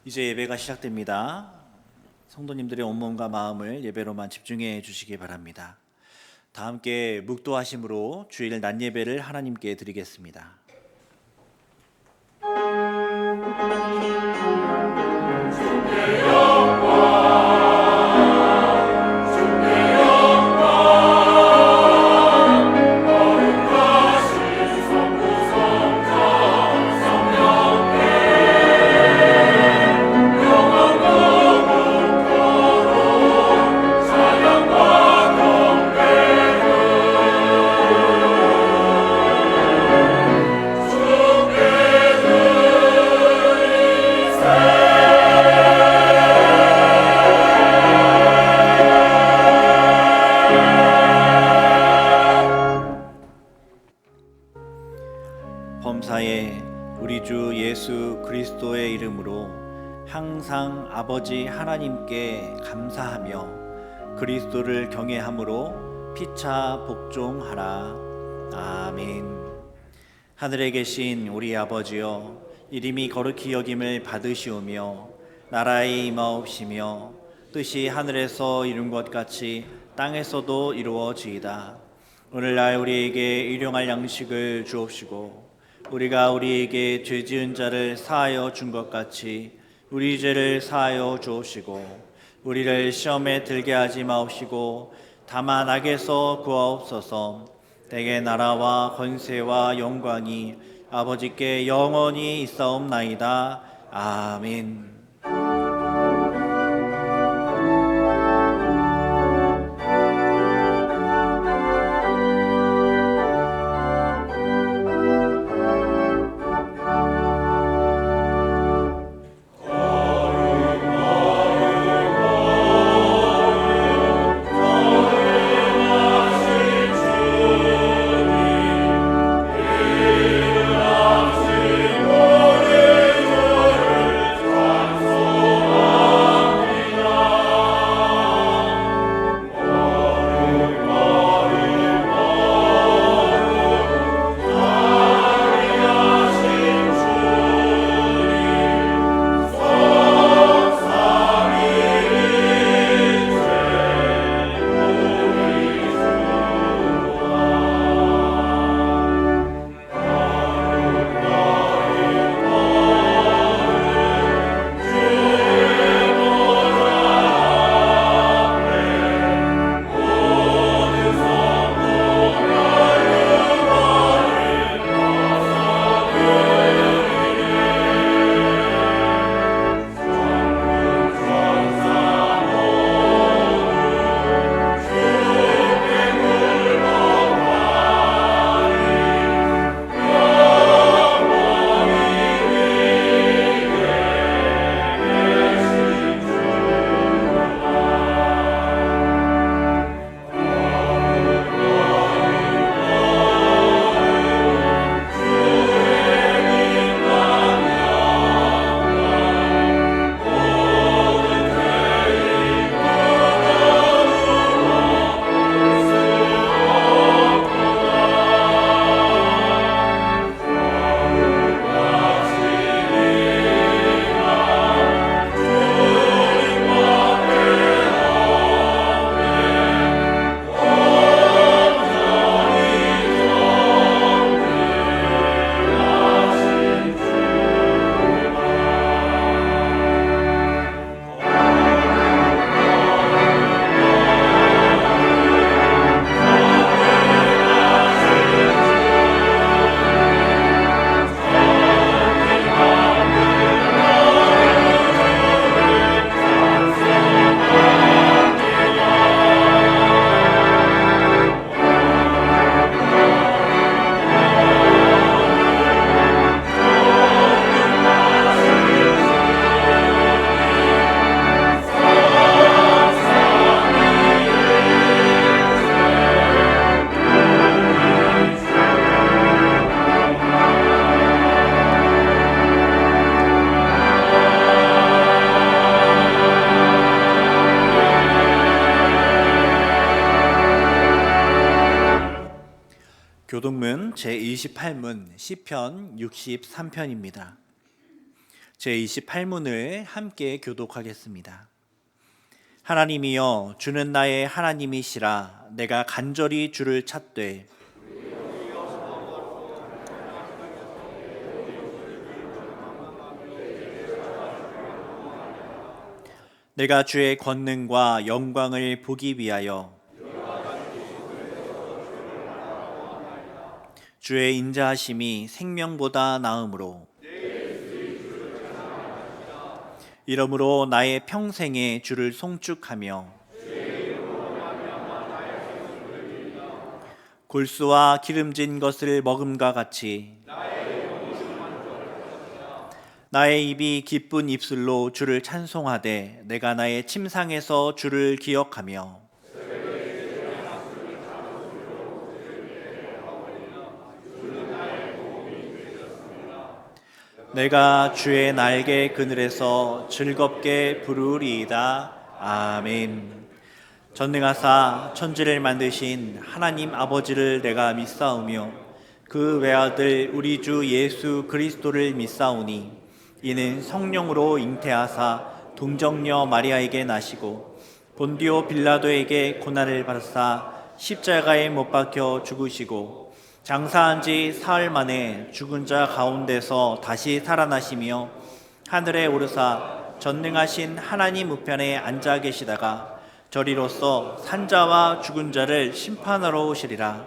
이제 예배가 시작됩니다. 성도님들의 온몸과 마음을 예배로만 집중해 주시기 바랍니다. 다 함께 묵도하심으로 주일 낮 예배를 하나님께 드리겠습니다. 범사에 우리 주 예수 그리스도의 이름으로 항상 아버지 하나님께 감사하며 그리스도를 경외함으로 피차 복종하라. 아멘. 하늘에 계신 우리 아버지여, 이름이 거룩히 여김을 받으시오며 나라의 임하옵시며 뜻이 하늘에서 이룬 것 같이 땅에서도 이루어지이다. 오늘날 우리에게 일용할 양식을 주옵시고 우리가 우리에게 죄 지은 자를 사하여 준 것 같이 우리 죄를 사하여 주옵시고 우리를 시험에 들게 하지 마옵시고 다만 악에서 구하옵소서. 대개 나라와 권세와 영광이 아버지께 영원히 있사옵나이다. 아멘. 교동문 제28문 시편 63편입니다. 제28문을 함께 교독하겠습니다. 하나님이여, 주는 나의 하나님이시라. 내가 간절히 주를 찾되 내가 주의 권능과 영광을 보기 위하여 주의 인자하심이 생명보다 나음으로 이러므로 나의 평생에 주를 송축하며 골수와 기름진 것을 먹음과 같이 나의 입이 기쁜 입술로 주를 찬송하되 내가 나의 침상에서 주를 기억하며 내가 주의 날개 그늘에서 즐겁게 부르리이다. 아멘. 전능하사 천지를 만드신 하나님 아버지를 내가 믿사오며 그 외아들 우리 주 예수 그리스도를 믿사오니 이는 성령으로 잉태하사 동정녀 마리아에게 나시고 본디오 빌라도에게 고난을 받으사 십자가에 못 박혀 죽으시고 장사한 지 사흘 만에 죽은 자 가운데서 다시 살아나시며 하늘에 오르사 전능하신 하나님 우편에 앉아 계시다가 저리로서 산자와 죽은 자를 심판하러 오시리라.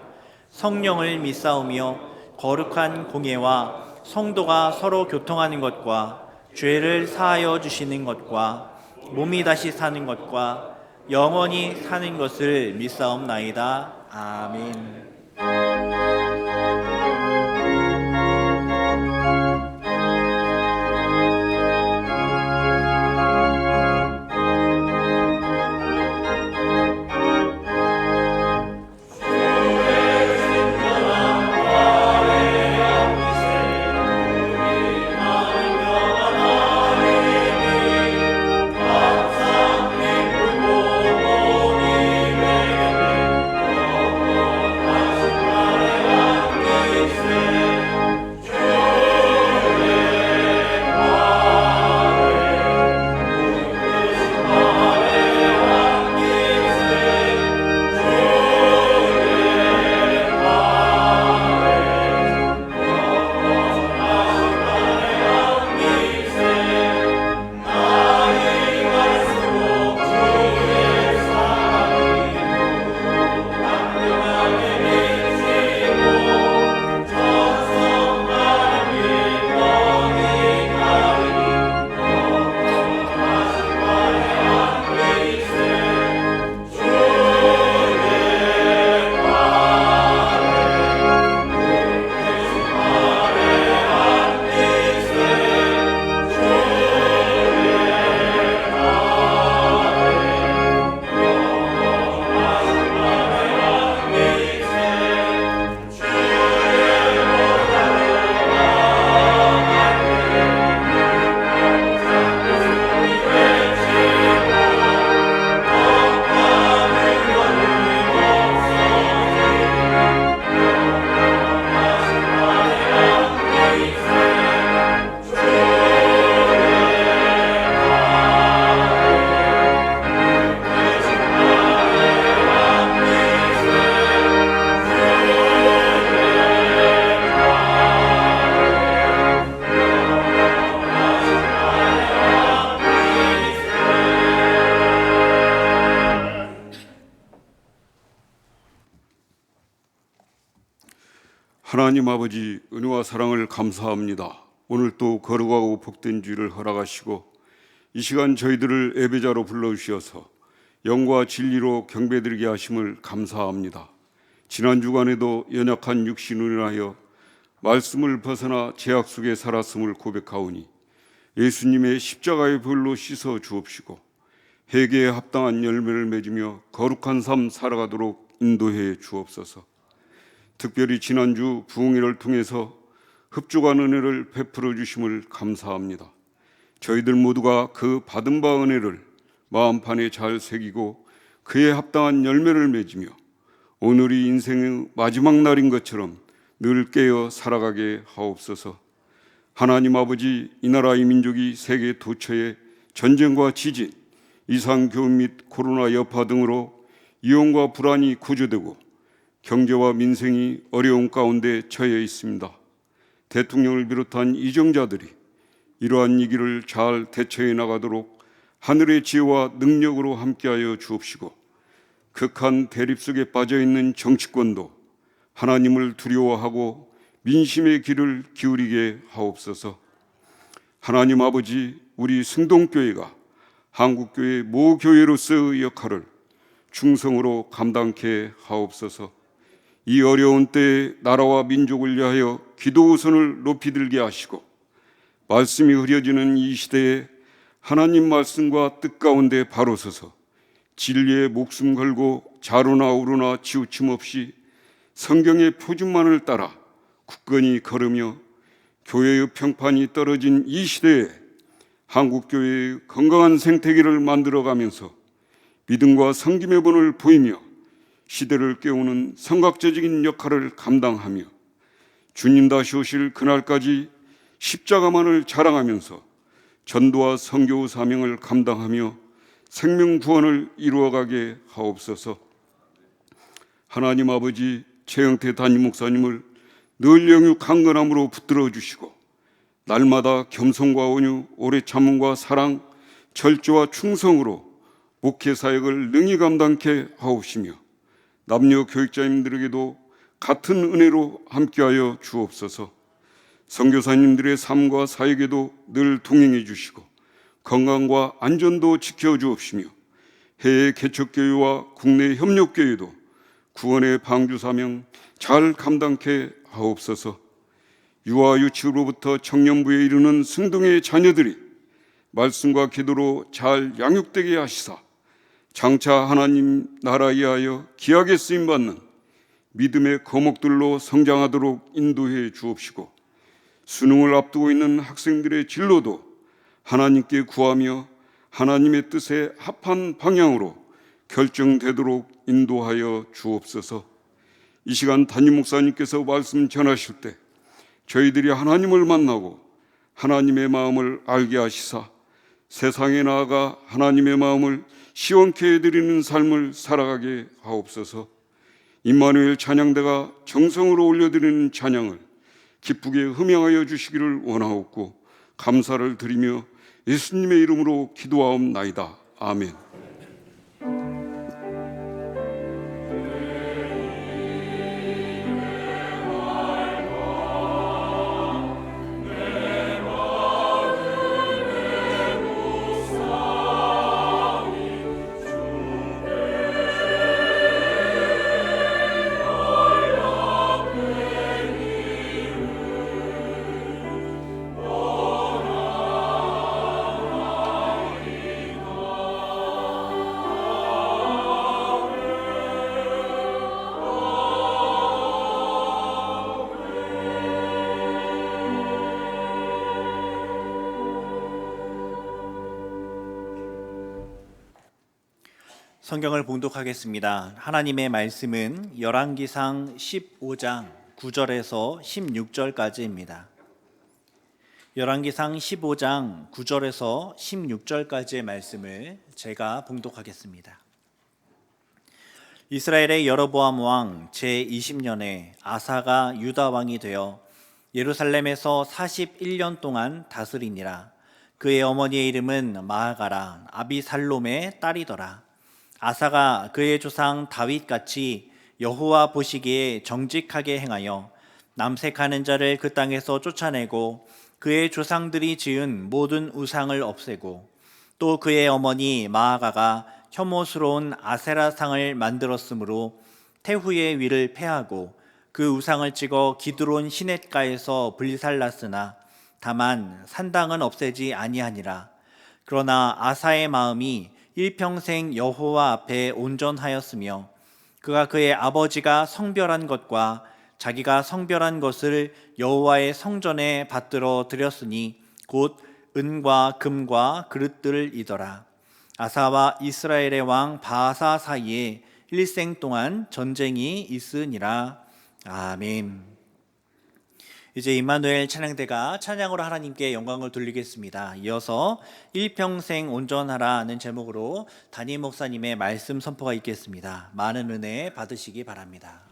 성령을 믿사오며 거룩한 공예와 성도가 서로 교통하는 것과 죄를 사하여 주시는 것과 몸이 다시 사는 것과 영원히 사는 것을 믿사옵나이다. 아멘. 하나님 아버지, 은혜와 사랑을 감사합니다. 오늘 또 거룩하고 복된 주일을 허락하시고 이 시간 저희들을 예배자로 불러주셔서 영과 진리로 경배드리게 하심을 감사합니다. 지난 주간에도 연약한 육신을 인하여 말씀을 벗어나 죄악 속에 살았음을 고백하오니 예수님의 십자가의 불로 씻어 주옵시고 회개에 합당한 열매를 맺으며 거룩한 삶 살아가도록 인도해 주옵소서. 특별히 지난주 부흥회를 통해서 흡족한 은혜를 베풀어 주심을 감사합니다. 저희들 모두가 그 받은 바 은혜를 마음판에 잘 새기고 그에 합당한 열매를 맺으며 오늘이 인생의 마지막 날인 것처럼 늘 깨어 살아가게 하옵소서. 하나님 아버지, 이 나라 이 민족이 세계 도처에 전쟁과 지진, 이상교훈 및 코로나 여파 등으로 이용과 불안이 고조되고 경제와 민생이 어려운 가운데 처해 있습니다. 대통령을 비롯한 이정자들이 이러한 위기를 잘 대처해 나가도록 하늘의 지혜와 능력으로 함께하여 주옵시고, 극한 대립 속에 빠져있는 정치권도 하나님을 두려워하고 민심의 귀를 기울이게 하옵소서. 하나님 아버지, 우리 승동교회가 한국교회 모교회로서의 역할을 충성으로 감당케 하옵소서. 이 어려운 때에 나라와 민족을 위하여 기도 우선을 높이 들게 하시고, 말씀이 흐려지는 이 시대에 하나님 말씀과 뜻 가운데 바로 서서 진리에 목숨 걸고 자루나 우루나 치우침 없이 성경의 표준만을 따라 굳건히 걸으며 교회의 평판이 떨어진 이 시대에 한국교회의 건강한 생태계를 만들어가면서 믿음과 섬김의 본을 보이며 시대를 깨우는 성각제적인 역할을 감당하며 주님 다시 오실 그날까지 십자가만을 자랑하면서 전도와 선교 사명을 감당하며 생명 구원을 이루어가게 하옵소서. 하나님 아버지, 최영태 담임 목사님을 늘 영육 강건함으로 붙들어 주시고 날마다 겸손과 온유, 오래 참음과 사랑, 절제와 충성으로 목회 사역을 능히 감당케 하옵시며 남녀 교육자님들에게도 같은 은혜로 함께하여 주옵소서. 선교사님들의 삶과 사역에도 늘 동행해 주시고 건강과 안전도 지켜주옵시며 해외 개척교회와 국내 협력교회도 구원의 방주사명 잘 감당케 하옵소서. 유아 유치로부터 청년부에 이르는 승동의 자녀들이 말씀과 기도로 잘 양육되게 하시사 장차 하나님 나라에 하여 귀하게 쓰임받는 믿음의 거목들로 성장하도록 인도해 주옵시고, 수능을 앞두고 있는 학생들의 진로도 하나님께 구하며 하나님의 뜻에 합한 방향으로 결정되도록 인도하여 주옵소서. 이 시간 담임 목사님께서 말씀 전하실 때 저희들이 하나님을 만나고 하나님의 마음을 알게 하시사 세상에 나아가 하나님의 마음을 시원케 해드리는 삶을 살아가게 하옵소서. 임마누엘 찬양대가 정성으로 올려드리는 찬양을 기쁘게 흠양하여 주시기를 원하옵고 감사를 드리며 예수님의 이름으로 기도하옵나이다. 아멘. 성경을 봉독하겠습니다. 하나님의 말씀은 열왕기상 15장 9절에서 16절까지입니다. 열왕기상 15장 9절에서 16절까지의 말씀을 제가 봉독하겠습니다. 이스라엘의 여로보암 왕 제20년에 아사가 유다 왕이 되어 예루살렘에서 41년 동안 다스리니라. 그의 어머니의 이름은 마아가라 아비살롬의 딸이더라. 아사가 그의 조상 다윗같이 여호와 보시기에 정직하게 행하여 남색하는 자를 그 땅에서 쫓아내고 그의 조상들이 지은 모든 우상을 없애고 또 그의 어머니 마아가가 혐오스러운 아세라상을 만들었으므로 태후의 위를 폐하고 그 우상을 찍어 기드론 시냇가에서 불살랐으나 다만 산당은 없애지 아니하니라. 그러나 아사의 마음이 일평생 여호와 앞에 온전하였으며 그가 그의 아버지가 성별한 것과 자기가 성별한 것을 여호와의 성전에 받들어 드렸으니 곧 은과 금과 그릇들이더라. 아사와 이스라엘의 왕 바아사 사이에 일생 동안 전쟁이 있으니라. 아멘. 이제 임마누엘 찬양대가 찬양으로 하나님께 영광을 돌리겠습니다. 이어서 일평생 온전하라는 제목으로 담임 목사님의 말씀 선포가 있겠습니다. 많은 은혜 받으시기 바랍니다.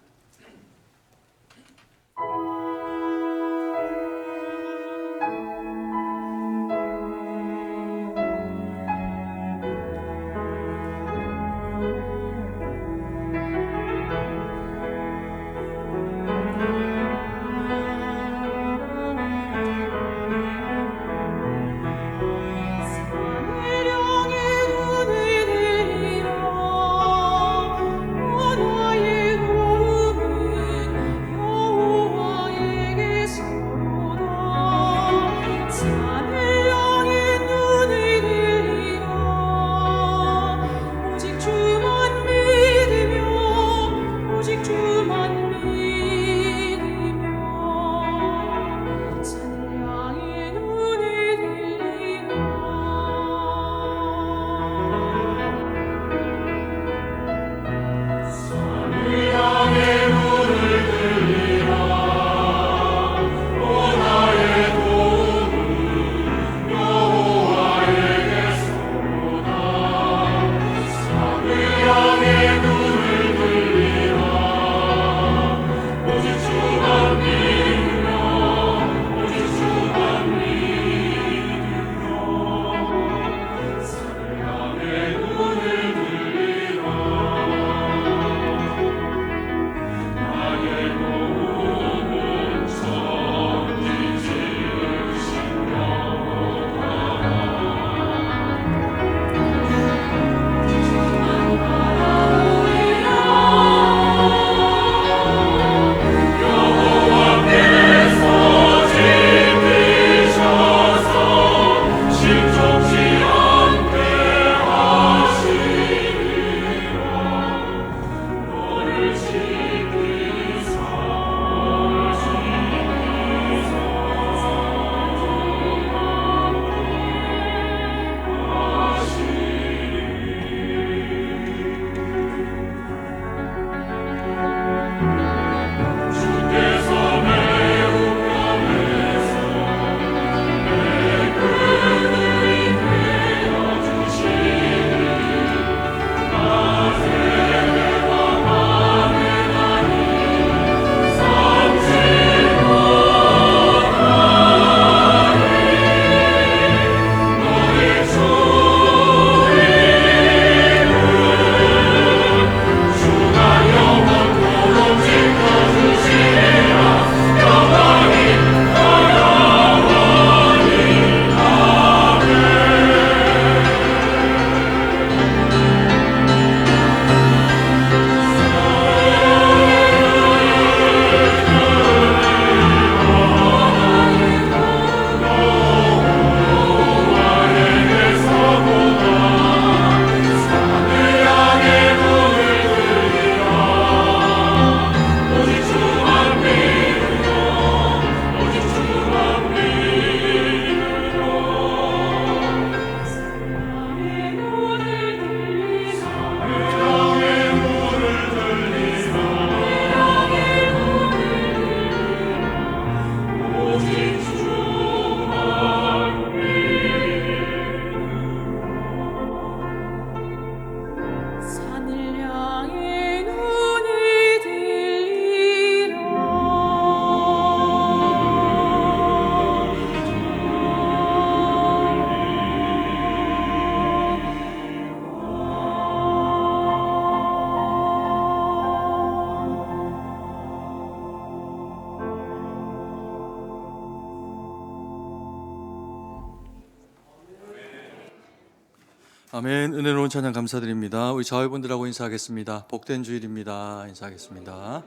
아멘. 은혜로운 찬양 감사드립니다. 우리 자회분들하고 인사하겠습니다. 복된 주일입니다. 인사하겠습니다.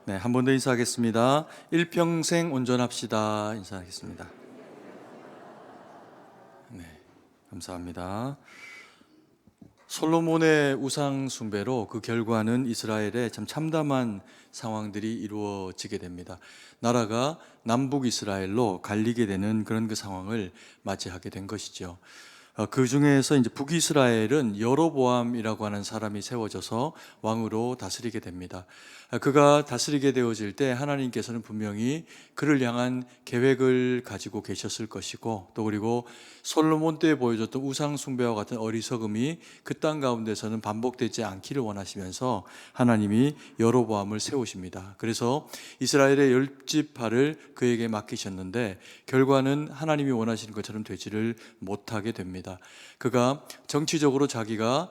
네, 한 번 더 인사하겠습니다. 일평생 온전합시다. 인사하겠습니다. 네, 감사합니다. 솔로몬의 우상 숭배로 그 결과는 이스라엘에 참 참담한 상황들이 이루어지게 됩니다. 나라가 남북 이스라엘로 갈리게 되는 그런 그 상황을 맞이하게 된 것이죠. 그 중에서 이제 북이스라엘은 여로보암이라고 하는 사람이 세워져서 왕으로 다스리게 됩니다. 그가 다스리게 되어질 때 하나님께서는 분명히 그를 향한 계획을 가지고 계셨을 것이고, 또 그리고 솔로몬 때 보여줬던 우상 숭배와 같은 어리석음이 그 땅 가운데서는 반복되지 않기를 원하시면서 하나님이 여로보암을 세우십니다. 그래서 이스라엘의 10지파를 그에게 맡기셨는데 결과는 하나님이 원하시는 것처럼 되지를 못하게 됩니다. 그가 정치적으로 자기가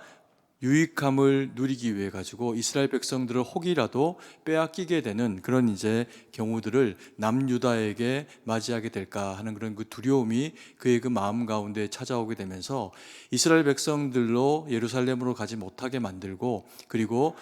유익함을 누리기 위해 가지고 이스라엘 백성들을 혹이라도 빼앗기게 되는 그런 이제 경우들을 남유다에게 맞이하게 될까 하는 그런 그 두려움이 그의 그 마음 가운데 찾아오게 되면서 이스라엘 백성들로 예루살렘으로 가지 못하게 만들고, 그리고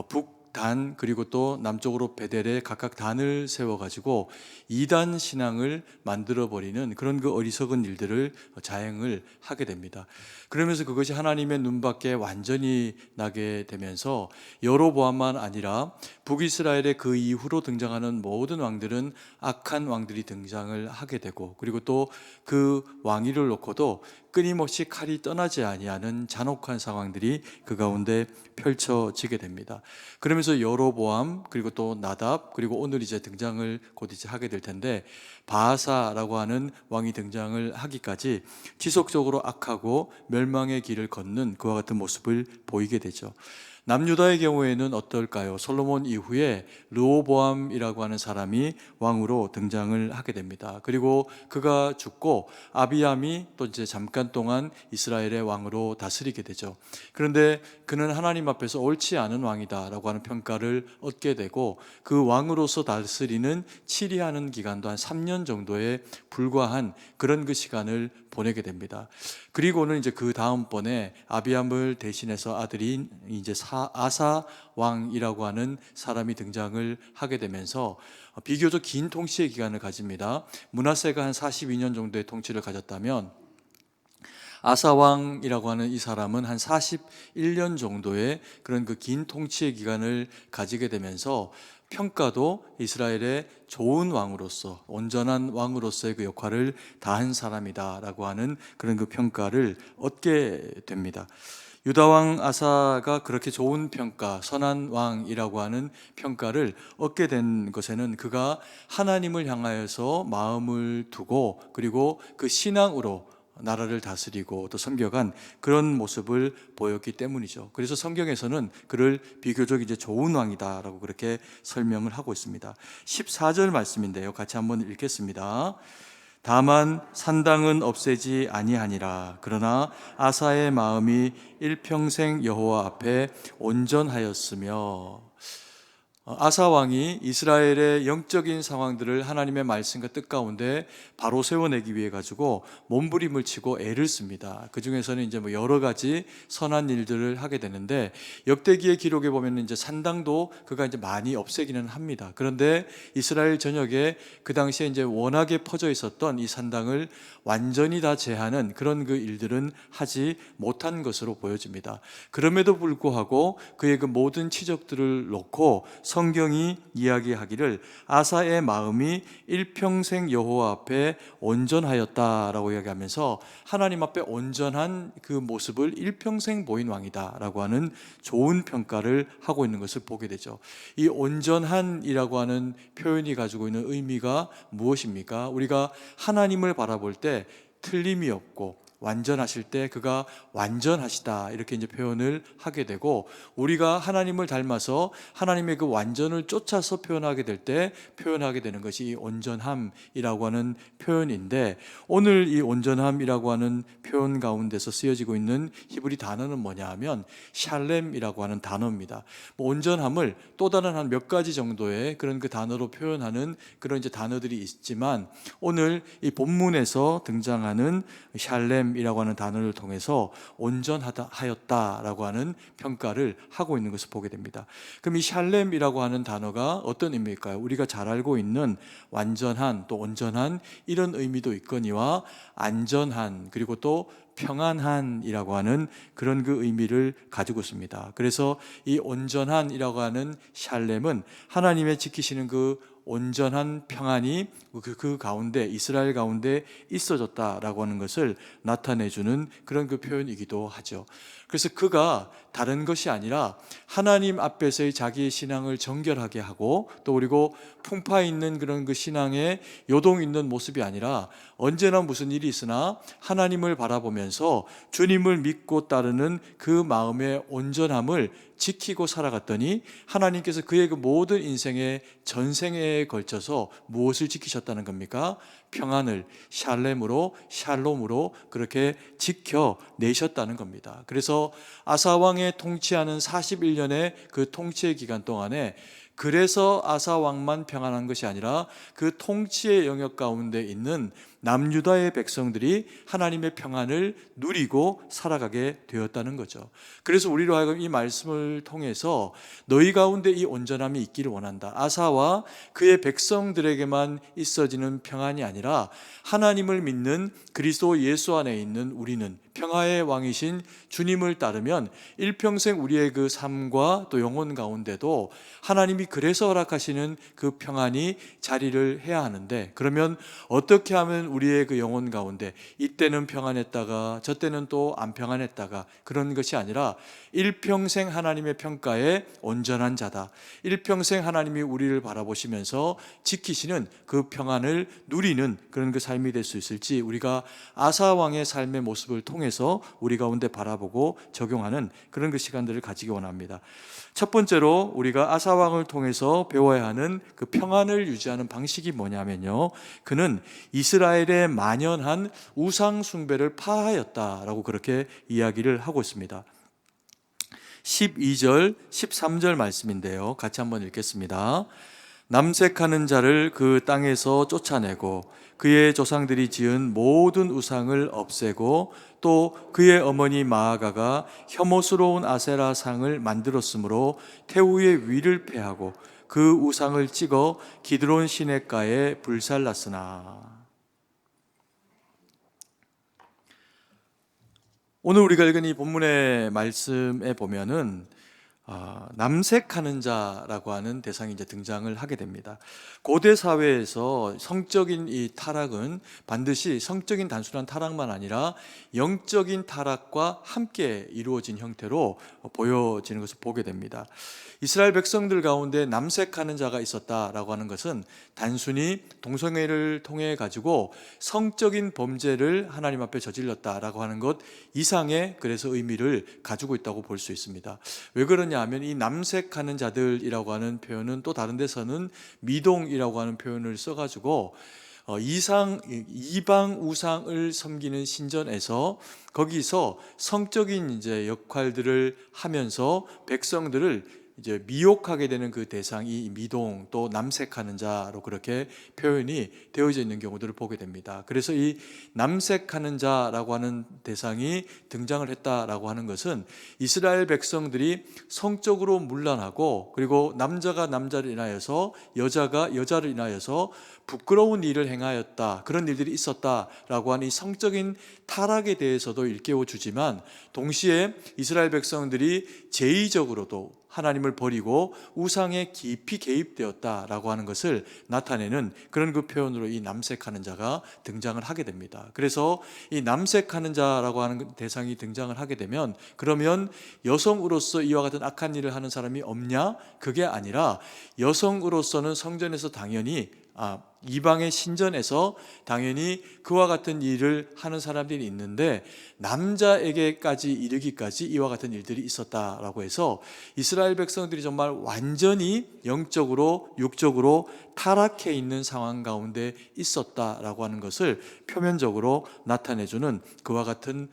북단 그리고 또 남쪽으로 베델에 각각 단을 세워가지고 이단 신앙을 만들어버리는 그런 그 어리석은 일들을 자행을 하게 됩니다. 그러면서 그것이 하나님의 눈밖에 완전히 나게 되면서 여로보암만 아니라 북이스라엘의 그 이후로 등장하는 모든 왕들은 악한 왕들이 등장을 하게 되고, 그리고 또 그 왕위를 놓고도 끊임없이 칼이 떠나지 아니하는 잔혹한 상황들이 그 가운데 펼쳐지게 됩니다. 그러면서 여로보암 그리고 또 나답 그리고 오늘 이제 등장을 곧 이제 하게 될 텐데 바아사라고 하는 왕이 등장을 하기까지 지속적으로 악하고 멸망의 길을 걷는 그와 같은 모습을 보이게 되죠. 남유다의 경우에는 어떨까요? 솔로몬 이후에 르호보암이라고 하는 사람이 왕으로 등장을 하게 됩니다. 그리고 그가 죽고 아비암이 또 이제 잠깐 동안 이스라엘의 왕으로 다스리게 되죠. 그런데 그는 하나님 앞에서 옳지 않은 왕이다라고 하는 평가를 얻게 되고, 그 왕으로서 다스리는 치리하는 기간도 한 3년 정도에 불과한 그런 그 시간을 보내게 됩니다. 그리고는 이제 그 다음번에 아비암을 대신해서 아들인 이제 아사 왕이라고 하는 사람이 등장을 하게 되면서 비교적 긴 통치의 기간을 가집니다. 므낫세가 한 42년 정도의 통치를 가졌다면 아사 왕이라고 하는 이 사람은 한 41년 정도의 그런 그 긴 통치의 기간을 가지게 되면서 평가도 이스라엘의 좋은 왕으로서, 온전한 왕으로서의 그 역할을 다한 사람이다라고 하는 그런 그 평가를 얻게 됩니다. 유다왕 아사가 그렇게 좋은 평가, 선한 왕이라고 하는 평가를 얻게 된 것에는 그가 하나님을 향하여서 마음을 두고, 그리고 그 신앙으로 나라를 다스리고 또 섬겨간 그런 모습을 보였기 때문이죠. 그래서 성경에서는 그를 비교적 이제 좋은 왕이다라고 그렇게 설명을 하고 있습니다. 14절 말씀인데요, 같이 한번 읽겠습니다. 다만 산당은 없애지 아니하니라. 그러나 아사의 마음이 일평생 여호와 앞에 온전하였으며. 아사 왕이 이스라엘의 영적인 상황들을 하나님의 말씀과 뜻 가운데 바로 세워내기 위해 가지고 몸부림을 치고 애를 씁니다. 그 중에서는 이제 뭐 여러 가지 선한 일들을 하게 되는데, 역대기의 기록에 보면 이제 산당도 그가 이제 많이 없애기는 합니다. 그런데 이스라엘 전역에 그 당시에 이제 워낙에 퍼져 있었던 이 산당을 완전히 다 제하는 그런 그 일들은 하지 못한 것으로 보여집니다. 그럼에도 불구하고 그의 그 모든 치적들을 놓고 성경이 이야기하기를 아사의 마음이 일평생 여호와 앞에 온전하였다라고 이야기하면서 하나님 앞에 온전한 그 모습을 일평생 보인 왕이다라고 하는 좋은 평가를 하고 있는 것을 보게 되죠. 이 온전한이라고 하는 표현이 가지고 있는 의미가 무엇입니까? 우리가 하나님을 바라볼 때 틀림이 없고 완전하실 때 그가 완전하시다 이렇게 이제 표현을 하게 되고, 우리가 하나님을 닮아서 하나님의 그 완전을 쫓아서 표현하게 될 때 표현하게 되는 것이 이 온전함이라고 하는 표현인데, 오늘 이 온전함이라고 하는 표현 가운데서 쓰여지고 있는 히브리 단어는 뭐냐 하면 샬렘이라고 하는 단어입니다. 뭐 온전함을 또 다른 한 몇 가지 정도의 그런 그 단어로 표현하는 그런 이제 단어들이 있지만, 오늘 이 본문에서 등장하는 샬렘 이라고 하는 단어를 통해서 온전하였다라고 하는 평가를 하고 있는 것을 보게 됩니다. 그럼 이 샬렘이라고 하는 단어가 어떤 의미일까요? 우리가 잘 알고 있는 완전한 또 온전한 이런 의미도 있거니와 안전한 그리고 또 평안한이라고 하는 그런 그 의미를 가지고 있습니다. 그래서 이 온전한이라고 하는 샬렘은 하나님의 지키시는 그 온전한 평안이 그 가운데 이스라엘 가운데 있어졌다라고 하는 것을 나타내주는 그런 그 표현이기도 하죠. 그래서 그가 다른 것이 아니라 하나님 앞에서의 자기의 신앙을 정결하게 하고 또 그리고 풍파 있는 그런 그 신앙에 요동 있는 모습이 아니라 언제나 무슨 일이 있으나 하나님을 바라보면서 주님을 믿고 따르는 그 마음의 온전함을 지키고 살아갔더니 하나님께서 그의 그 모든 인생의 전생에 걸쳐서 무엇을 지키셨다는 겁니까? 평안을 샬롬으로 그렇게 지켜내셨다는 겁니다. 그래서 아사 왕의 통치하는 41년의 그 통치의 기간 동안에 그래서 아사 왕만 평안한 것이 아니라 그 통치의 영역 가운데 있는 남유다의 백성들이 하나님의 평안을 누리고 살아가게 되었다는 거죠. 그래서 우리로 하여금 이 말씀을 통해서 너희 가운데 이 온전함이 있기를 원한다. 아사와 그의 백성들에게만 있어지는 평안이 아니라 하나님을 믿는 그리스도 예수 안에 있는 우리는 평화의 왕이신 주님을 따르면 일평생 우리의 그 삶과 또 영혼 가운데도 하나님이 그래서 허락하시는 그 평안이 자리를 해야 하는데, 그러면 어떻게 하면 우리의 그 영혼 가운데 이때는 평안했다가 저때는 또 안 평안했다가 그런 것이 아니라 일평생 하나님의 평가에 온전한 자다, 일평생 하나님이 우리를 바라보시면서 지키시는 그 평안을 누리는 그런 그 삶이 될 수 있을지 우리가 아사 왕의 삶의 모습을 통해서 우리 가운데 바라보고 적용하는 그런 그 시간들을 가지기 원합니다. 첫 번째로 우리가 아사 왕을 통해서 배워야 하는 그 평안을 유지하는 방식이 뭐냐면요, 그는 이스라엘의 만연한 우상 숭배를 파하였다라고 그렇게 이야기를 하고 있습니다. 12절 13절 말씀인데요, 같이 한번 읽겠습니다. 남색하는 자를 그 땅에서 쫓아내고 그의 조상들이 지은 모든 우상을 없애고 또 그의 어머니 마아가가 혐오스러운 아세라 상을 만들었으므로 태우의 위를 패하고 그 우상을 찍어 기드론 시냇가에 불살랐으나. 오늘 우리가 읽은 이 본문의 말씀에 보면은 남색하는 자라고 하는 대상이 이제 등장을 하게 됩니다. 고대 사회에서 성적인 이 타락은 반드시 성적인 단순한 타락만 아니라 영적인 타락과 함께 이루어진 형태로 보여지는 것을 보게 됩니다. 이스라엘 백성들 가운데 남색하는 자가 있었다라고 하는 것은 단순히 동성애를 통해 가지고 성적인 범죄를 하나님 앞에 저질렀다라고 하는 것 이상의 그래서 의미를 가지고 있다고 볼 수 있습니다. 왜 그러냐 하면 이 남색하는 자들이라고 하는 표현은 또 다른 데서는 미동이라고 하는 표현을 써가지고 이방 우상을 섬기는 신전에서 거기서 성적인 이제 역할들을 하면서 백성들을 이제 미혹하게 되는 그 대상이 미동 또 남색하는 자로 그렇게 표현이 되어져 있는 경우들을 보게 됩니다. 그래서 이 남색하는 자라고 하는 대상이 등장을 했다라고 하는 것은 이스라엘 백성들이 성적으로 문란하고 그리고 남자가 남자를 인하여서 여자가 여자를 인하여서 부끄러운 일을 행하였다, 그런 일들이 있었다라고 하는 이 성적인 타락에 대해서도 일깨워 주지만 동시에 이스라엘 백성들이 제의적으로도 하나님을 버리고 우상에 깊이 개입되었다라고 하는 것을 나타내는 그런 그 표현으로 이 남색하는 자가 등장을 하게 됩니다. 그래서 이 남색하는 자라고 하는 대상이 등장을 하게 되면 그러면 여성으로서 이와 같은 악한 일을 하는 사람이 없냐? 그게 아니라 여성으로서는 성전에서 당연히 이방의 신전에서 당연히 그와 같은 일을 하는 사람들이 있는데 남자에게까지 이르기까지 이와 같은 일들이 있었다라고 해서 이스라엘 백성들이 정말 완전히 영적으로 육적으로 타락해 있는 상황 가운데 있었다라고 하는 것을 표면적으로 나타내주는 그와 같은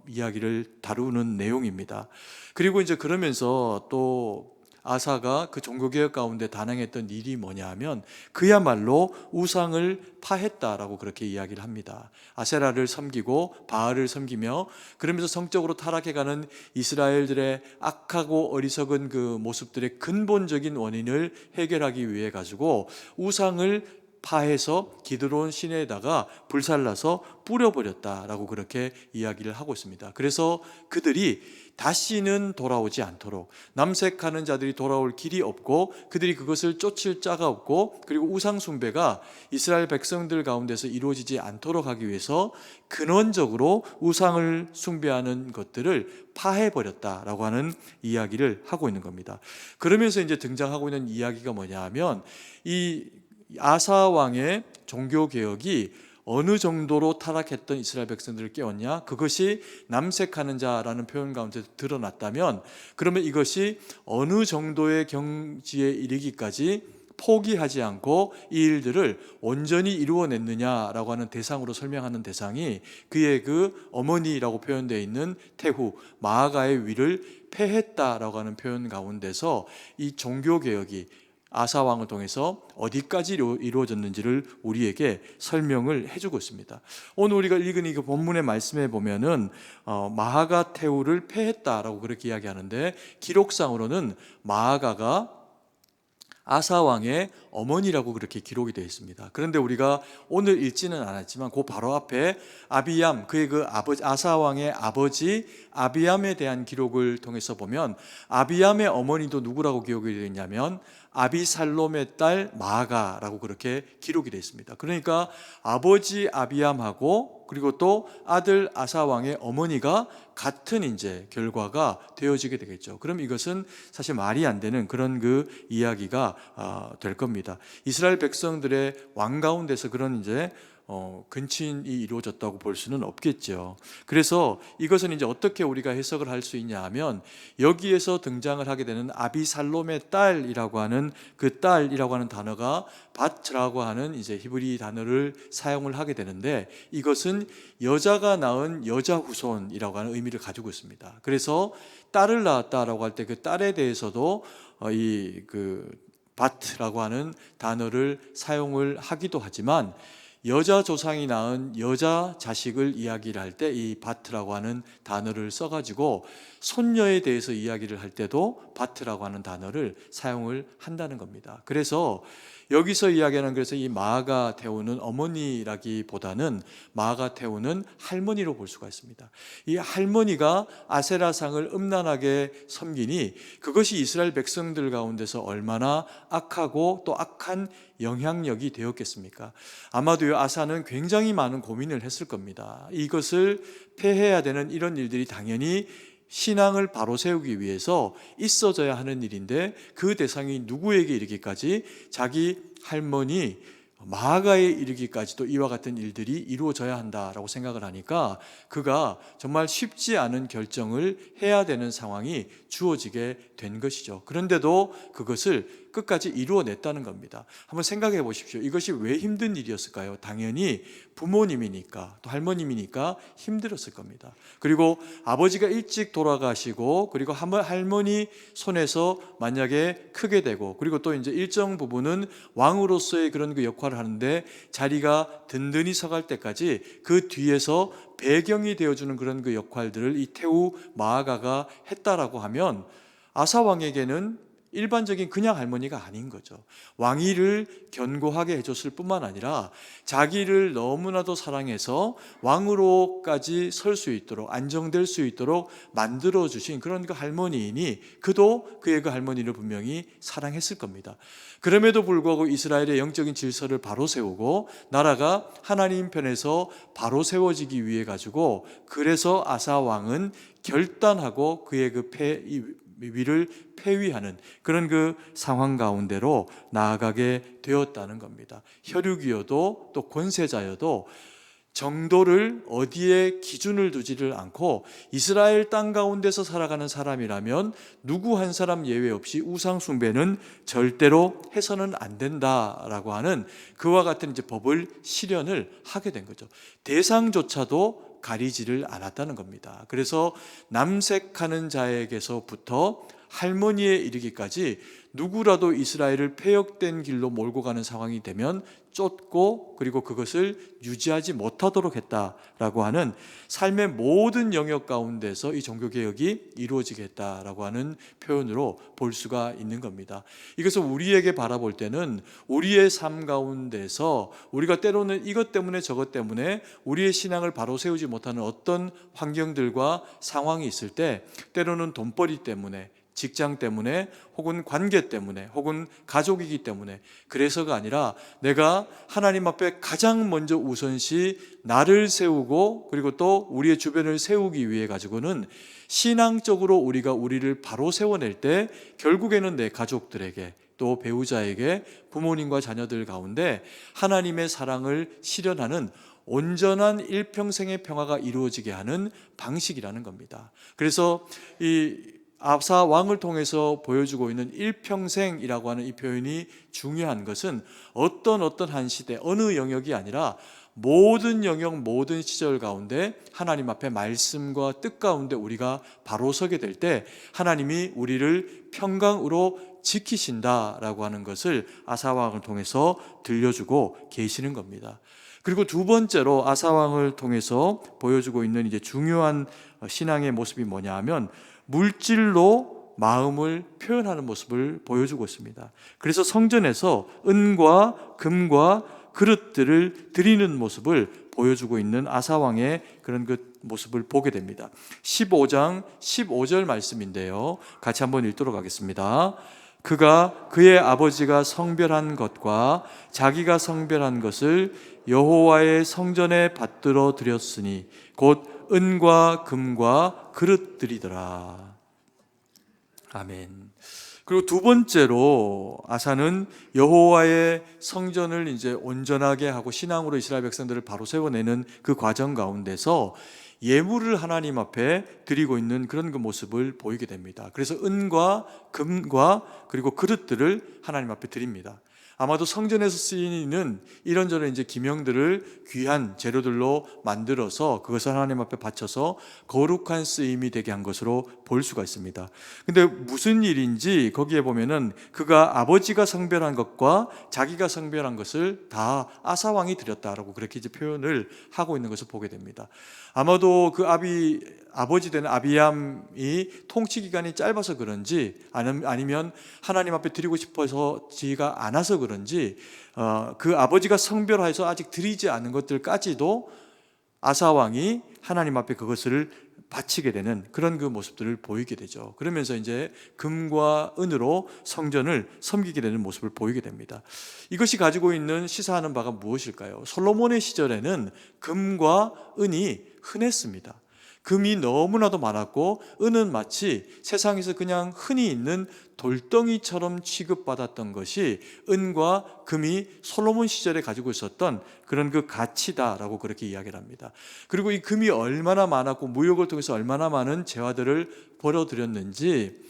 이야기를 다루는 내용입니다. 그리고 이제 그러면서 또 아사가 그 종교개혁 가운데 단행했던 일이 뭐냐 하면 그야말로 우상을 파했다라고 그렇게 이야기를 합니다. 아세라를 섬기고 바알을 섬기며 그러면서 성적으로 타락해가는 이스라엘들의 악하고 어리석은 그 모습들의 근본적인 원인을 해결하기 위해 가지고 우상을 파해서 기드론 시내에다가 불살라서 뿌려버렸다라고 그렇게 이야기를 하고 있습니다. 그래서 그들이 다시는 돌아오지 않도록, 남색하는 자들이 돌아올 길이 없고 그들이 그것을 쫓을 자가 없고, 그리고 우상 숭배가 이스라엘 백성들 가운데서 이루어지지 않도록 하기 위해서 근원적으로 우상을 숭배하는 것들을 파해버렸다라고 하는 이야기를 하고 있는 겁니다. 그러면서 이제 등장하고 있는 이야기가 뭐냐 하면, 이 아사 왕의 종교 개혁이 어느 정도로 타락했던 이스라엘 백성들을 깨웠냐? 그것이 남색하는 자라는 표현 가운데 드러났다면, 그러면 이것이 어느 정도의 경지에 이르기까지 포기하지 않고 이 일들을 온전히 이루어냈느냐라고 하는 대상으로 설명하는 대상이 그의 그 어머니라고 표현되어 있는 태후 마아가의 위를 패했다라고 하는 표현 가운데서 이 종교개혁이 아사 왕을 통해서 어디까지 이루어졌는지를 우리에게 설명을 해주고 있습니다. 오늘 우리가 읽은 이 본문의 말씀에 보면은 마아가 태후를 패했다라고 그렇게 이야기하는데, 기록상으로는 마아가가 아사 왕의 어머니라고 그렇게 기록이 되어 있습니다. 그런데 우리가 오늘 읽지는 않았지만 그 바로 앞에 아비암, 그의 그 아버지, 아사 왕의 아버지 아비암에 대한 기록을 통해서 보면, 아비암의 어머니도 누구라고 기록이 되어 있냐면 아비살롬의 딸 마아가라고 그렇게 기록이 되어 있습니다. 그러니까 아버지 아비암하고 그리고 또 아들 아사 왕의 어머니가 같은 이제 결과가 되어지게 되겠죠. 그럼 이것은 사실 말이 안 되는 그런 그 이야기가 될 겁니다. 이스라엘 백성들의 왕 가운데서 그런 이제 근친이 이루어졌다고 볼 수는 없겠죠. 그래서 이것은 이제 어떻게 우리가 해석을 할 수 있냐 하면, 여기에서 등장을 하게 되는 아비살롬의 딸이라고 하는 그 딸이라고 하는 단어가 바트라고 하는 이제 히브리 단어를 사용을 하게 되는데, 이것은 여자가 낳은 여자 후손이라고 하는 의미를 가지고 있습니다. 그래서 딸을 낳았다라고 할 때 그 딸에 대해서도 이 그 바트라고 하는 단어를 사용을 하기도 하지만, 여자 조상이 낳은 여자 자식을 이야기를 할 때 이 바트라고 하는 단어를 써가지고 손녀에 대해서 이야기를 할 때도 바트라고 하는 단어를 사용을 한다는 겁니다. 그래서 여기서 이야기하는, 그래서 이 마아가 태우는 어머니라기보다는 마아가 태우는 할머니로 볼 수가 있습니다. 이 할머니가 아세라상을 음란하게 섬기니 그것이 이스라엘 백성들 가운데서 얼마나 악하고 또 악한 영향력이 되었겠습니까? 아마도 아사는 굉장히 많은 고민을 했을 겁니다. 이것을 폐해야 되는 이런 일들이 당연히 신앙을 바로 세우기 위해서 있어져야 하는 일인데, 그 대상이 누구에게 이르기까지, 자기 할머니 마아가에 이르기까지도 이와 같은 일들이 이루어져야 한다라고 생각을 하니까 그가 정말 쉽지 않은 결정을 해야 되는 상황이 주어지게 된 것이죠. 그런데도 그것을 끝까지 이루어냈다는 겁니다. 한번 생각해 보십시오. 이것이 왜 힘든 일이었을까요? 당연히 부모님이니까, 또 할머님이니까 힘들었을 겁니다. 그리고 아버지가 일찍 돌아가시고, 그리고 할머니 손에서 만약에 크게 되고, 그리고 또 이제 일정 부분은 왕으로서의 그런 그 역할을 하는데 자리가 든든히 서갈 때까지 그 뒤에서 배경이 되어주는 그런 그 역할들을 이 태후 마아가가 했다라고 하면, 아사 왕에게는 일반적인 그냥 할머니가 아닌 거죠. 왕위를 견고하게 해줬을 뿐만 아니라 자기를 너무나도 사랑해서 왕으로까지 설 수 있도록, 안정될 수 있도록 만들어주신 그런 그 할머니이니, 그도 그의 그 할머니를 분명히 사랑했을 겁니다. 그럼에도 불구하고 이스라엘의 영적인 질서를 바로 세우고 나라가 하나님 편에서 바로 세워지기 위해 가지고, 그래서 아사 왕은 결단하고 그의 그 위를 폐위하는 그런 그 상황 가운데로 나아가게 되었다는 겁니다. 혈육이어도 또 권세자여도 정도를 어디에 기준을 두지를 않고 이스라엘 땅 가운데서 살아가는 사람이라면 누구 한 사람 예외 없이 우상 숭배는 절대로 해서는 안 된다라고 하는 그와 같은 이제 법을 실현을 하게 된 거죠. 대상조차도 가리지를 않았다는 겁니다. 그래서 남색하는 자에게서부터 할머니에 이르기까지 누구라도 이스라엘을 패역된 길로 몰고 가는 상황이 되면 쫓고 그리고 그것을 유지하지 못하도록 했다라고 하는 삶의 모든 영역 가운데서 이 종교개혁이 이루어지게 했다라고 하는 표현으로 볼 수가 있는 겁니다. 이것을 우리에게 바라볼 때는 우리의 삶 가운데서 우리가 때로는 이것 때문에 저것 때문에 우리의 신앙을 바로 세우지 못하는 어떤 환경들과 상황이 있을 때 때로는 돈벌이 때문에 직장 때문에 혹은 관계 때문에 혹은 가족이기 때문에 그래서가 아니라 내가 하나님 앞에 가장 먼저 우선시 나를 세우고 그리고 또 우리의 주변을 세우기 위해 가지고는 신앙적으로 우리가 우리를 바로 세워낼 때 결국에는 내 가족들에게 또 배우자에게 부모님과 자녀들 가운데 하나님의 사랑을 실현하는 온전한 일평생의 평화가 이루어지게 하는 방식이라는 겁니다. 그래서 이 아사 왕을 통해서 보여주고 있는 일평생이라고 하는 이 표현이 중요한 것은 어떤 한 시대 어느 영역이 아니라 모든 영역 모든 시절 가운데 하나님 앞에 말씀과 뜻 가운데 우리가 바로 서게 될 때 하나님이 우리를 평강으로 지키신다라고 하는 것을 아사 왕을 통해서 들려주고 계시는 겁니다. 그리고 두 번째로 아사 왕을 통해서 보여주고 있는 이제 중요한 신앙의 모습이 뭐냐 하면 물질로 마음을 표현하는 모습을 보여주고 있습니다. 그래서 성전에서 은과 금과 그릇들을 드리는 모습을 보여주고 있는 아사왕의 그런 그 모습을 보게 됩니다. 15장 15절 말씀인데요. 같이 한번 읽도록 하겠습니다. 그가 그의 아버지가 성별한 것과 자기가 성별한 것을 여호와의 성전에 받들어 드렸으니 곧 은과 금과 그릇들이더라. 아멘. 그리고 두 번째로 아사는 여호와의 성전을 이제 온전하게 하고 신앙으로 이스라엘 백성들을 바로 세워내는 그 과정 가운데서 예물을 하나님 앞에 드리고 있는 그런 그 모습을 보이게 됩니다. 그래서 은과 금과 그리고 그릇들을 하나님 앞에 드립니다. 아마도 성전에서 쓰이는 이런저런 이제 기명들을 귀한 재료들로 만들어서 그것을 하나님 앞에 바쳐서 거룩한 쓰임이 되게 한 것으로 볼 수가 있습니다. 근데 무슨 일인지 거기에 보면은 그가 아버지가 성별한 것과 자기가 성별한 것을 다 아사 왕이 드렸다라고 그렇게 이제 표현을 하고 있는 것을 보게 됩니다. 아마도 그 아버지 되는 아비암이 통치 기간이 짧아서 그런지 아니면 하나님 앞에 드리고 싶어서지가 않아서 그런지 그 아버지가 성별하여서 아직 드리지 않은 것들까지도 아사 왕이 하나님 앞에 그것을 바치게 되는 그런 그 모습들을 보이게 되죠. 그러면서 이제 금과 은으로 성전을 섬기게 되는 모습을 보이게 됩니다. 이것이 가지고 있는 시사하는 바가 무엇일까요? 솔로몬의 시절에는 금과 은이 흔했습니다. 금이 너무나도 많았고 은은 마치 세상에서 그냥 흔히 있는 돌덩이처럼 취급받았던 것이 은과 금이 솔로몬 시절에 가지고 있었던 그런 그 가치다라고 그렇게 이야기를 합니다. 그리고 이 금이 얼마나 많았고 무역을 통해서 얼마나 많은 재화들을 벌어들였는지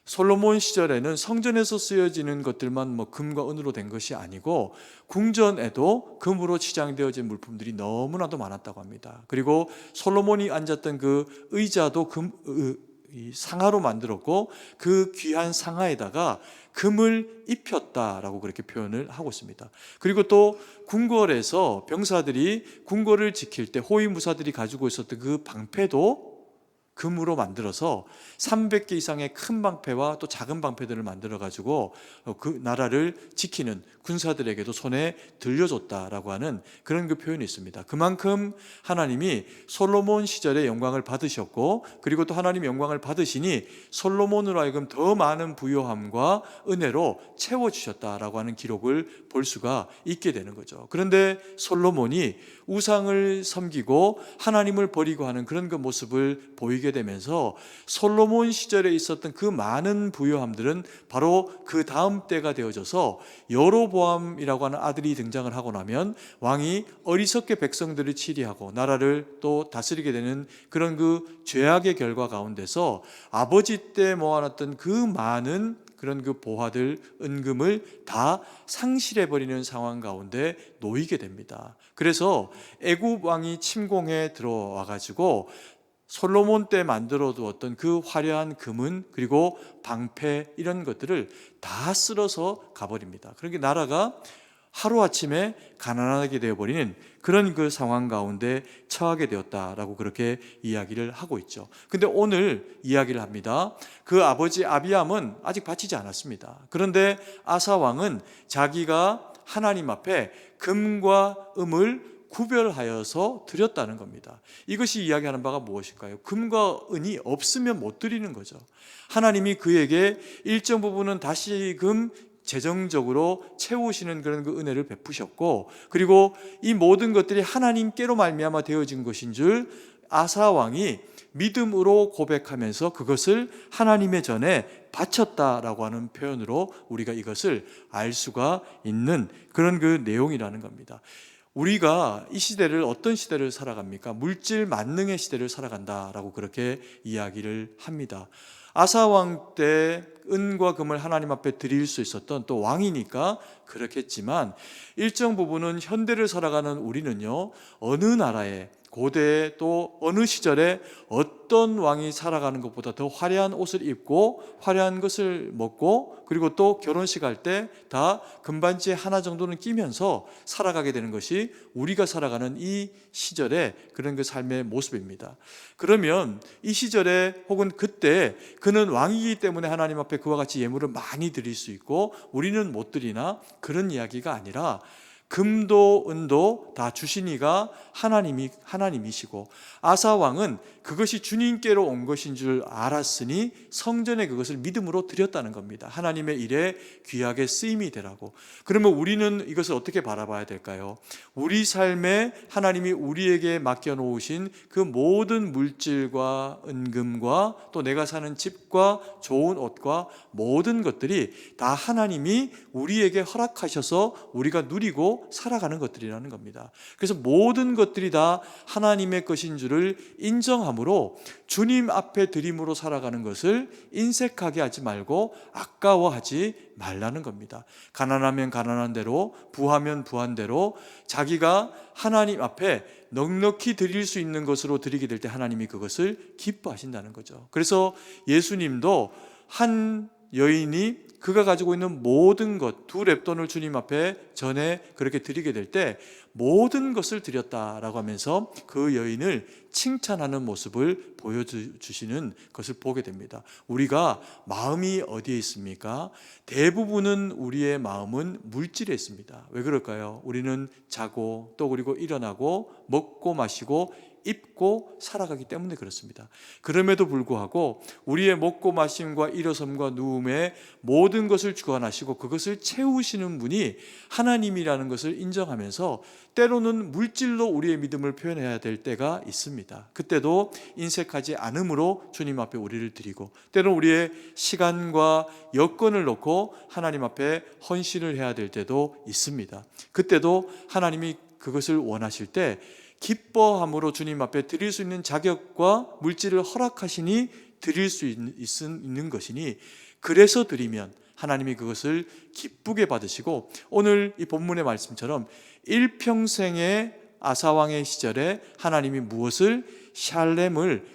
솔로몬 시절에는 성전에서 쓰여지는 것들만 뭐 금과 은으로 된 것이 아니고 궁전에도 금으로 치장되어진 물품들이 너무나도 많았다고 합니다. 그리고 솔로몬이 앉았던 그 의자도 상아로 만들었고 그 귀한 상아에다가 금을 입혔다라고 그렇게 표현을 하고 있습니다. 그리고 또 궁궐에서 병사들이 궁궐을 지킬 때 호위무사들이 가지고 있었던 그 방패도 금으로 만들어서 300개 이상의 큰 방패와 또 작은 방패들을 만들어 가지고 그 나라를 지키는 군사들에게도 손에 들려줬다라고 하는 그런 그 표현이 있습니다. 그만큼 하나님이 솔로몬 시절에 영광을 받으셨고 그리고 또 하나님 영광을 받으시니 솔로몬으로 하여금 더 많은 부요함과 은혜로 채워주셨다라고 하는 기록을 볼 수가 있게 되는 거죠. 그런데 솔로몬이 우상을 섬기고 하나님을 버리고 하는 그런 그 모습을 보이게 되면서 솔로몬 시절에 있었던 그 많은 부요함들은 바로 그 다음 때가 되어져서 여로보암이라고 하는 아들이 등장을 하고 나면 왕이 어리석게 백성들을 치리하고 나라를 또 다스리게 되는 그런 그 죄악의 결과 가운데서 아버지 때 모아놨던 그 많은 그런 그 보화들, 은금을 다 상실해버리는 상황 가운데 놓이게 됩니다. 그래서 애굽 왕이 침공해 들어와가지고 솔로몬 때 만들어 두었던 그 화려한 금은 그리고 방패 이런 것들을 다 쓸어서 가버립니다. 그러니까 나라가 하루아침에 가난하게 되어버리는 그런 그 상황 가운데 처하게 되었다라고 그렇게 이야기를 하고 있죠. 근데 오늘 이야기를 합니다. 그 아버지 아비암은 아직 바치지 않았습니다. 그런데 아사 왕은 자기가 하나님 앞에 금과 음을 구별하여서 드렸다는 겁니다. 이것이 이야기하는 바가 무엇일까요? 금과 은이 없으면 못 드리는 거죠. 하나님이 그에게 일정 부분은 다시금 재정적으로 채우시는 그런 그 은혜를 베푸셨고, 그리고 이 모든 것들이 하나님께로 말미암아 되어진 것인 줄 아사 왕이 믿음으로 고백하면서 그것을 하나님의 전에 바쳤다라고 하는 표현으로 우리가 이것을 알 수가 있는 그런 그 내용이라는 겁니다. 우리가 이 시대를 어떤 시대를 살아갑니까? 물질 만능의 시대를 살아간다라고 그렇게 이야기를 합니다. 아사 왕 때 은과 금을 하나님 앞에 드릴 수 있었던, 또 왕이니까 그렇겠지만 일정 부분은 현대를 살아가는 우리는요, 어느 나라에 고대에 또 어느 시절에 어떤 왕이 살아가는 것보다 더 화려한 옷을 입고 화려한 것을 먹고, 그리고 또 결혼식 할 때 다 금반지 하나 정도는 끼면서 살아가게 되는 것이 우리가 살아가는 이 시절의 그런 그 삶의 모습입니다. 그러면 이 시절에 혹은 그때 그는 왕이기 때문에 하나님 앞에 그와 같이 예물을 많이 드릴 수 있고 우리는 못 드리나, 그런 이야기가 아니라 금도 은도 다 주신 이가 하나님이시고, 아사 왕은 그것이 주님께로 온 것인 줄 알았으니 성전에 그것을 믿음으로 드렸다는 겁니다. 하나님의 일에 귀하게 쓰임이 되라고. 그러면 우리는 이것을 어떻게 바라봐야 될까요? 우리 삶에 하나님이 우리에게 맡겨놓으신 그 모든 물질과 은금과 또 내가 사는 집과 좋은 옷과 모든 것들이 다 하나님이 우리에게 허락하셔서 우리가 누리고 살아가는 것들이라는 겁니다. 그래서 모든 것들이 다 하나님의 것인 줄을 인정함으로 주님 앞에 드림으로 살아가는 것을 인색하게 하지 말고 아까워하지 말라는 겁니다. 가난하면 가난한 대로, 부하면 부한 대로 자기가 하나님 앞에 넉넉히 드릴 수 있는 것으로 드리게 될 때 하나님이 그것을 기뻐하신다는 거죠. 그래서 예수님도 한 여인이 그가 가지고 있는 모든 것, 2렙돈을 주님 앞에 전에 그렇게 드리게 될 때 모든 것을 드렸다라고 하면서 그 여인을 칭찬하는 모습을 보여주시는 것을 보게 됩니다. 우리가 마음이 어디에 있습니까? 대부분은 우리의 마음은 물질에 있습니다. 왜 그럴까요? 우리는 자고 또 그리고 일어나고 먹고 마시고 입고 살아가기 때문에 그렇습니다. 그럼에도 불구하고 우리의 먹고 마심과 일어섬과 누움에 모든 것을 주관하시고 그것을 채우시는 분이 하나님이라는 것을 인정하면서 때로는 물질로 우리의 믿음을 표현해야 될 때가 있습니다. 그때도 인색하지 않음으로 주님 앞에 우리를 드리고, 때로는 우리의 시간과 여건을 놓고 하나님 앞에 헌신을 해야 될 때도 있습니다. 그때도 하나님이 그것을 원하실 때 기뻐함으로 주님 앞에 드릴 수 있는 자격과 물질을 허락하시니 드릴 수 있는 것이니, 그래서 드리면 하나님이 그것을 기쁘게 받으시고, 오늘 이 본문의 말씀처럼 일평생의 아사왕의 시절에 하나님이 무엇을?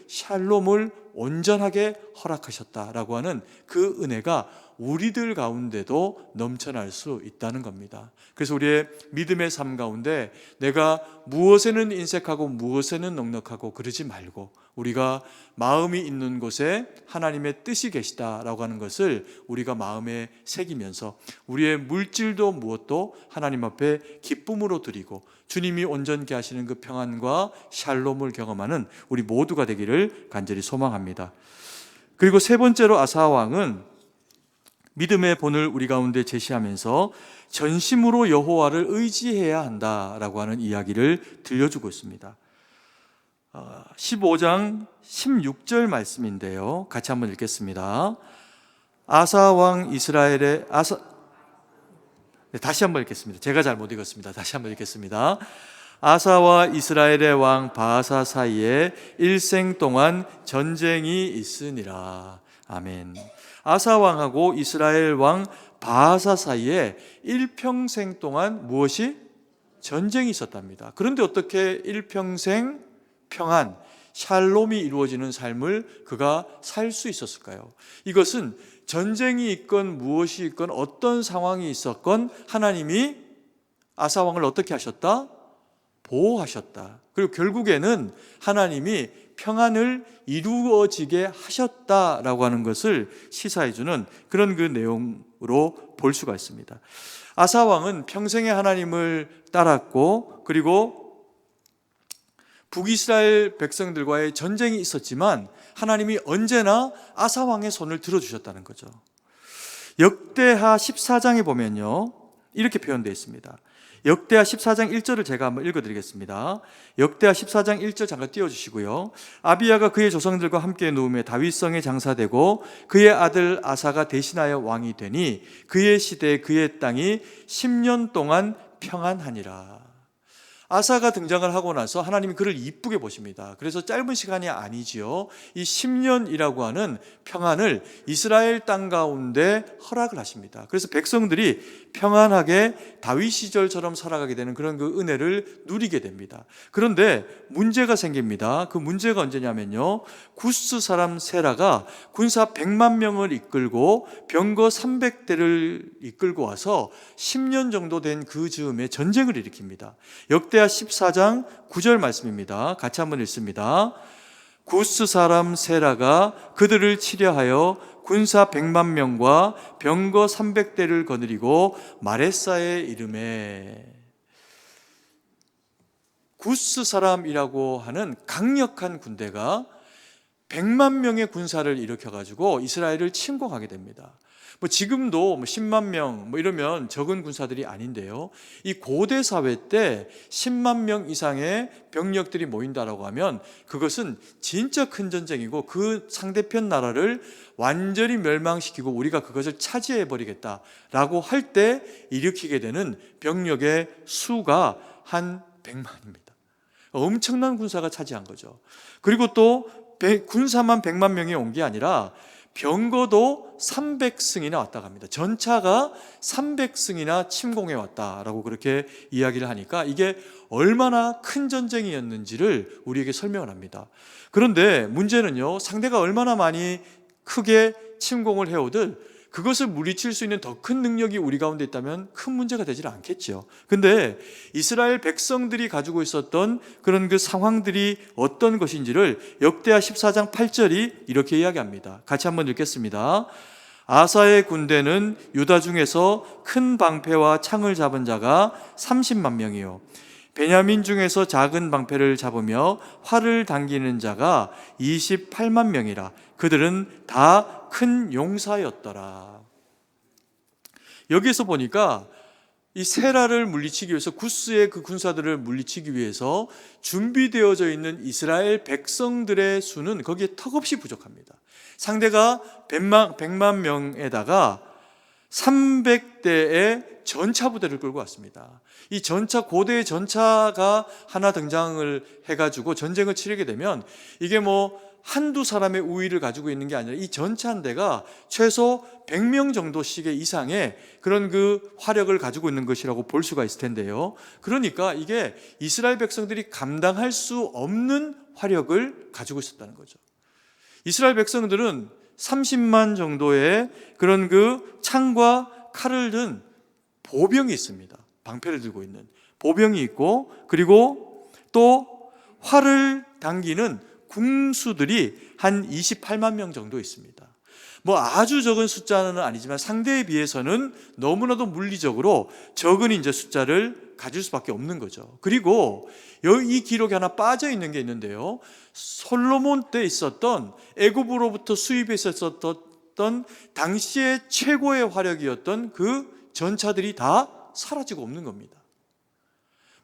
샬롬을 온전하게 허락하셨다라고 하는 그 은혜가 우리들 가운데도 넘쳐날 수 있다는 겁니다. 그래서 우리의 믿음의 삶 가운데 내가 무엇에는 인색하고 무엇에는 넉넉하고 그러지 말고, 우리가 마음이 있는 곳에 하나님의 뜻이 계시다라고 하는 것을 우리가 마음에 새기면서 우리의 물질도 무엇도 하나님 앞에 기쁨으로 드리고 주님이 온전케 하시는 그 평안과 샬롬을 경험하는 우리 모두가 되기를 간절히 소망합니다. 그리고 세 번째로 아사왕은 믿음의 본을 우리 가운데 제시하면서 전심으로 여호와를 의지해야 한다라고 하는 이야기를 들려주고 있습니다. 15장 16절 말씀인데요, 같이 한번 읽겠습니다. 아사왕 이스라엘의 다시 한번 읽겠습니다. 제가 잘못 읽었습니다. 다시 한번 읽겠습니다. 아사와 이스라엘의 왕 바하사 사이에 일생 동안 전쟁이 있으니라. 아멘. 아사 왕하고 이스라엘 왕 바하사 사이에 일평생 동안 무엇이? 전쟁이 있었답니다. 그런데 어떻게 일평생 평안, 샬롬이 이루어지는 삶을 그가 살 수 있었을까요? 이것은 전쟁이 있건 무엇이 있건 어떤 상황이 있었건 하나님이 아사 왕을 어떻게 하셨다? 보호하셨다. 그리고 결국에는 하나님이 평안을 이루어지게 하셨다라고 하는 것을 시사해주는 그런 그 내용으로 볼 수가 있습니다. 아사 왕은 평생에 하나님을 따랐고, 그리고 북이스라엘 백성들과의 전쟁이 있었지만 하나님이 언제나 아사 왕의 손을 들어주셨다는 거죠. 역대하 14장에 보면요, 이렇게 표현되어 있습니다. 역대하 14장 1절을 제가 한번 읽어드리겠습니다. 역대하 14장 1절 잠깐 띄워주시고요. 아비야가 그의 조상들과 함께 누움에 다윗성에 장사되고 그의 아들 아사가 대신하여 왕이 되니 그의 시대에 그의 땅이 10년 동안 평안하니라. 아사가 등장을 하고 나서 하나님이 그를 이쁘게 보십니다. 그래서 짧은 시간이 아니지요. 이 10년이라고 하는 평안을 이스라엘 땅 가운데 허락을 하십니다. 그래서 백성들이 평안하게 다윗 시절처럼 살아가게 되는 그런 그 은혜를 누리게 됩니다. 그런데 문제가 생깁니다. 그 문제가 언제냐면요, 구스 사람 세라가 군사 100만 명을 이끌고 병거 300대를 이끌고 와서 10년 정도 된 그 즈음에 전쟁을 일으킵니다. 역대하 14장 9절 말씀입니다. 같이 한번 읽습니다. 구스 사람 세라가 그들을 치려하여 군사 100만 명과 병거 300대를 거느리고 마레사에 이르매. 구스 사람이라고 하는 강력한 군대가 100만 명의 군사를 일으켜가지고 이스라엘을 침공하게 됩니다. 지금도 10만 명 이러면 적은 군사들이 아닌데요, 이 고대 사회 때 10만 명 이상의 병력들이 모인다라고 하면 그것은 진짜 큰 전쟁이고 그 상대편 나라를 완전히 멸망시키고 우리가 그것을 차지해 버리겠다라고 할 때 일으키게 되는 병력의 수가 한 100만입니다. 엄청난 군사가 차지한 거죠. 그리고 또 군사만 100만 명이 온 게 아니라 병거도 300승이나 왔다 갑니다. 전차가 300승이나 침공해 왔다라고 그렇게 이야기를 하니까 이게 얼마나 큰 전쟁이었는지를 우리에게 설명을 합니다. 그런데 문제는요, 상대가 얼마나 많이 크게 침공을 해오든 그것을 물리칠 수 있는 더 큰 능력이 우리 가운데 있다면 큰 문제가 되질 않겠죠. 근데 이스라엘 백성들이 가지고 있었던 그런 그 상황들이 어떤 것인지를 역대하 14장 8절이 이렇게 이야기합니다. 같이 한번 읽겠습니다. 아사의 군대는 유다 중에서 큰 방패와 창을 잡은 자가 30만 명이요, 베냐민 중에서 작은 방패를 잡으며 활을 당기는 자가 28만 명이라. 그들은 다 큰 용사였더라. 여기에서 보니까 이 세라를 물리치기 위해서, 구스의 그 군사들을 물리치기 위해서 준비되어져 있는 이스라엘 백성들의 수는 거기에 턱없이 부족합니다. 상대가 100만 명에다가 300대의 전차 부대를 끌고 왔습니다. 이 전차, 고대의 전차가 하나 등장을 해가지고 전쟁을 치르게 되면 이게 한두 사람의 우위를 가지고 있는 게 아니라 이 전차 한 대가 최소 100명 정도씩의 이상의 그런 그 화력을 가지고 있는 것이라고 볼 수가 있을 텐데요. 그러니까 이게 이스라엘 백성들이 감당할 수 없는 화력을 가지고 있었다는 거죠. 이스라엘 백성들은 30만 정도의 그런 그 창과 칼을 든 보병이 있습니다. 방패를 들고 있는 보병이 있고, 그리고 또 활을 당기는 궁수들이 한 28만 명 정도 있습니다. 아주 적은 숫자는 아니지만 상대에 비해서는 너무나도 물리적으로 적은 이제 숫자를 가질 수밖에 없는 거죠. 그리고 이 기록에 하나 빠져 있는 게 있는데요, 솔로몬 때 있었던 애굽으로부터 수입했었던 당시의 최고의 화력이었던 그 전차들이 다 사라지고 없는 겁니다.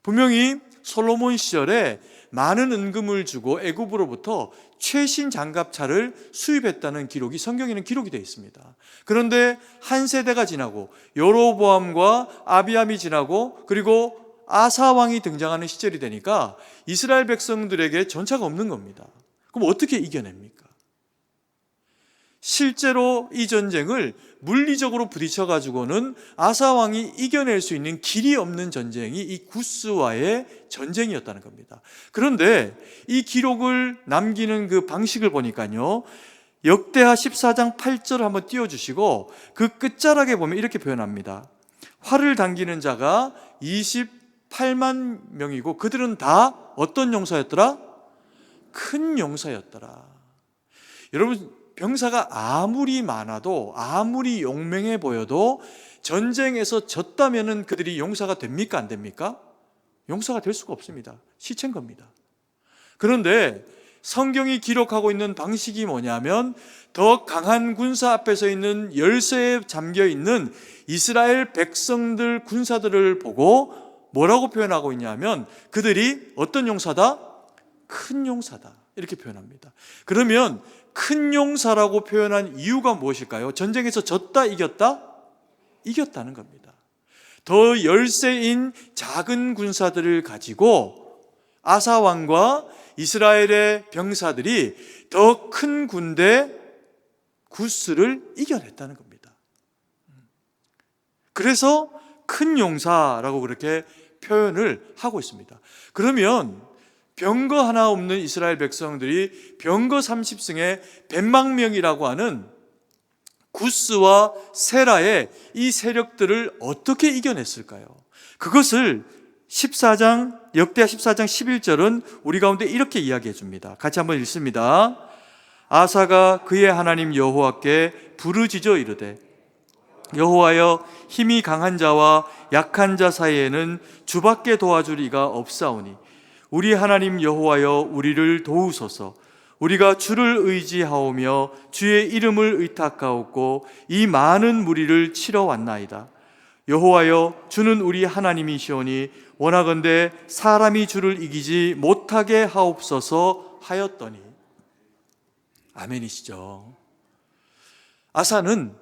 분명히 솔로몬 시절에 많은 은금을 주고 애굽으로부터 최신 장갑차를 수입했다는 기록이 성경에는 기록이 되어 있습니다. 그런데 한 세대가 지나고 여로보암과 아비암이 지나고 그리고 아사 왕이 등장하는 시절이 되니까 이스라엘 백성들에게 전차가 없는 겁니다. 그럼 어떻게 이겨냅니까? 실제로 이 전쟁을 물리적으로 부딪혀 가지고는 아사 왕이 이겨낼 수 있는 길이 없는 전쟁이 이 구스와의 전쟁이었다는 겁니다. 그런데 이 기록을 남기는 그 방식을 보니까요, 역대하 14장 8절을 한번 띄워주시고 그 끝자락에 보면 이렇게 표현합니다. 활을 당기는 자가 28만 명이고 그들은 다 어떤 용사였더라? 큰 용사였더라. 여러분, 병사가 아무리 많아도 아무리 용맹해 보여도 전쟁에서 졌다면은 그들이 용사가 됩니까? 안 됩니까? 용사가 될 수가 없습니다. 시체인 겁니다. 그런데 성경이 기록하고 있는 방식이 뭐냐면 더 강한 군사 앞에 서 있는 열쇠에 잠겨 있는 이스라엘 백성들 군사들을 보고 뭐라고 표현하고 있냐면 그들이 어떤 용사다? 큰 용사다. 이렇게 표현합니다. 그러면 큰 용사라고 표현한 이유가 무엇일까요? 전쟁에서 졌다, 이겼다? 이겼다는 겁니다. 더 열세인 작은 군사들을 가지고 아사 왕과 이스라엘의 병사들이 더 큰 군대 구스를 이겨냈다는 겁니다. 그래서 큰 용사라고 그렇게 표현을 하고 있습니다. 그러면 병거 하나 없는 이스라엘 백성들이 병거 30승의 100만 명이라고 하는 구스와 세라의 이 세력들을 어떻게 이겨냈을까요? 그것을 역대하 14장 11절은 우리 가운데 이렇게 이야기해 줍니다. 같이 한번 읽습니다. 아사가 그의 하나님 여호와께 부르짖어 이르되 여호와여, 힘이 강한 자와 약한 자 사이에는 주밖에 도와줄 이가 없사오니 우리 하나님 여호와여, 우리를 도우소서. 우리가 주를 의지하오며 주의 이름을 의탁하옵고 이 많은 무리를 치러 왔나이다. 여호와여, 주는 우리 하나님이시오니 원하건대 사람이 주를 이기지 못하게 하옵소서 하였더니. 아멘이시죠? 아사는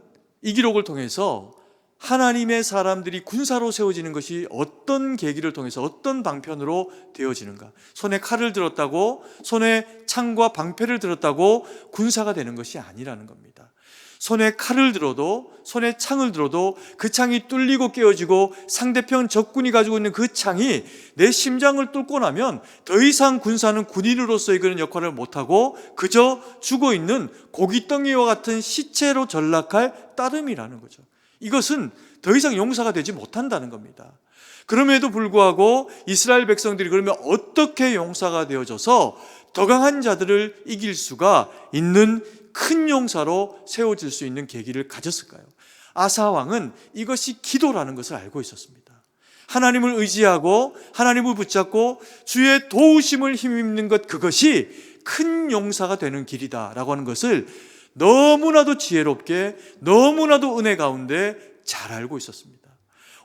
이 기록을 통해서 하나님의 사람들이 군사로 세워지는 것이 어떤 계기를 통해서 어떤 방편으로 되어지는가? 손에 칼을 들었다고, 손에 창과 방패를 들었다고 군사가 되는 것이 아니라는 겁니다. 손에 칼을 들어도, 손에 창을 들어도 그 창이 뚫리고 깨어지고 상대편 적군이 가지고 있는 그 창이 내 심장을 뚫고 나면 더 이상 군사는 군인으로서의 그런 역할을 못하고 그저 죽어있는 고깃덩이와 같은 시체로 전락할 따름이라는 거죠. 이것은 더 이상 용사가 되지 못한다는 겁니다. 그럼에도 불구하고 이스라엘 백성들이 그러면 어떻게 용사가 되어져서 더 강한 자들을 이길 수가 있는 큰 용사로 세워질 수 있는 계기를 가졌을까요? 아사 왕은 이것이 기도라는 것을 알고 있었습니다. 하나님을 의지하고 하나님을 붙잡고 주의 도우심을 힘입는 것, 그것이 큰 용사가 되는 길이다라고 하는 것을 너무나도 지혜롭게, 너무나도 은혜 가운데 잘 알고 있었습니다.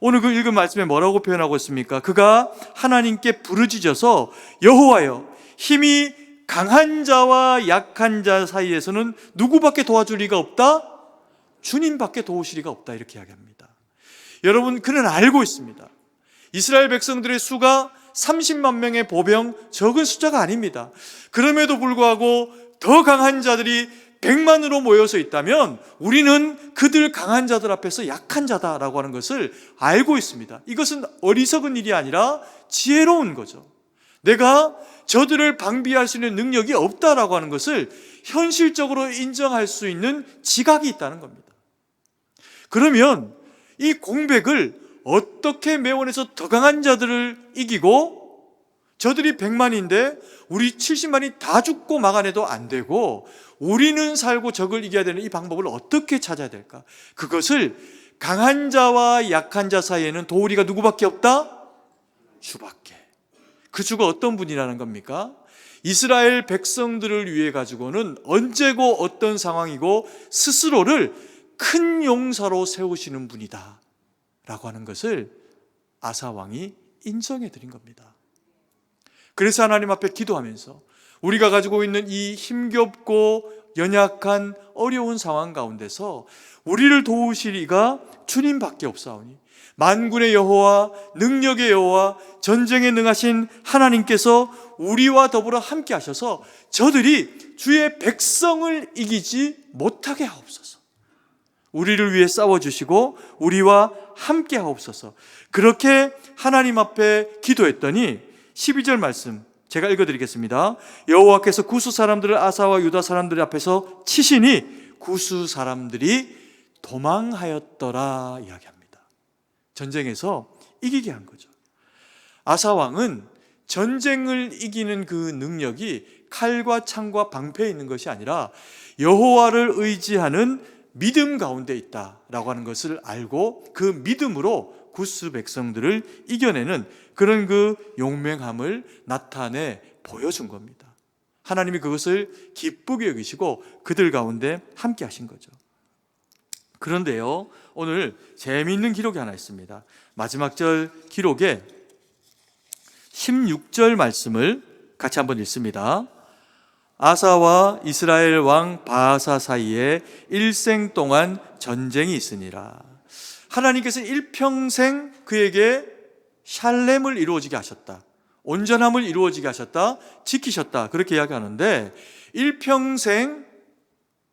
오늘 그 읽은 말씀에 뭐라고 표현하고 있습니까? 그가 하나님께 부르짖어서 여호와여, 힘이 강한 자와 약한 자 사이에서는 누구밖에 도와줄 리가 없다? 주님밖에 도우실 리가 없다, 이렇게 이야기합니다. 여러분, 그는 알고 있습니다. 이스라엘 백성들의 수가 30만 명의 보병, 적은 숫자가 아닙니다. 그럼에도 불구하고 더 강한 자들이 100만으로 모여서 있다면 우리는 그들 강한 자들 앞에서 약한 자다라고 하는 것을 알고 있습니다. 이것은 어리석은 일이 아니라 지혜로운 거죠. 내가 저들을 방비할 수 있는 능력이 없다라고 하는 것을 현실적으로 인정할 수 있는 지각이 있다는 겁니다. 그러면 이 공백을 어떻게 메워내서 더 강한 자들을 이기고, 저들이 100만인데 우리 70만이 다 죽고 막아내도 안 되고 우리는 살고 적을 이겨야 되는 이 방법을 어떻게 찾아야 될까? 그것을 강한 자와 약한 자 사이에는 도우리가 누구밖에 없다? 주밖에. 그 주가 어떤 분이라는 겁니까? 이스라엘 백성들을 위해 가지고는 언제고 어떤 상황이고 스스로를 큰 용사로 세우시는 분이다 라고 하는 것을 아사 왕이 인정해 드린 겁니다. 그래서 하나님 앞에 기도하면서 우리가 가지고 있는 이 힘겹고 연약한 어려운 상황 가운데서 우리를 도우실 이가 주님밖에 없사오니 만군의 여호와, 능력의 여호와, 전쟁에 능하신 하나님께서 우리와 더불어 함께 하셔서 저들이 주의 백성을 이기지 못하게 하옵소서. 우리를 위해 싸워주시고 우리와 함께 하옵소서. 그렇게 하나님 앞에 기도했더니 12절 말씀 제가 읽어드리겠습니다. 여호와께서 구스 사람들을 아사와 유다 사람들 앞에서 치시니 구스 사람들이 도망하였더라 이야기합니다. 전쟁에서 이기게 한 거죠. 아사 왕은 전쟁을 이기는 그 능력이 칼과 창과 방패에 있는 것이 아니라 여호와를 의지하는 믿음 가운데 있다라고 하는 것을 알고 그 믿음으로 구스 백성들을 이겨내는 그런 그 용맹함을 나타내 보여준 겁니다. 하나님이 그것을 기쁘게 여기시고 그들 가운데 함께 하신 거죠. 그런데요, 오늘 재미있는 기록이 하나 있습니다. 마지막 절 기록에 16절 말씀을 같이 한번 읽습니다. 아사와 이스라엘 왕 바아사 사이에 일생 동안 전쟁이 있으니라. 하나님께서 일평생 그에게 샬렘을 이루어지게 하셨다, 온전함을 이루어지게 하셨다, 지키셨다, 그렇게 이야기하는데 일평생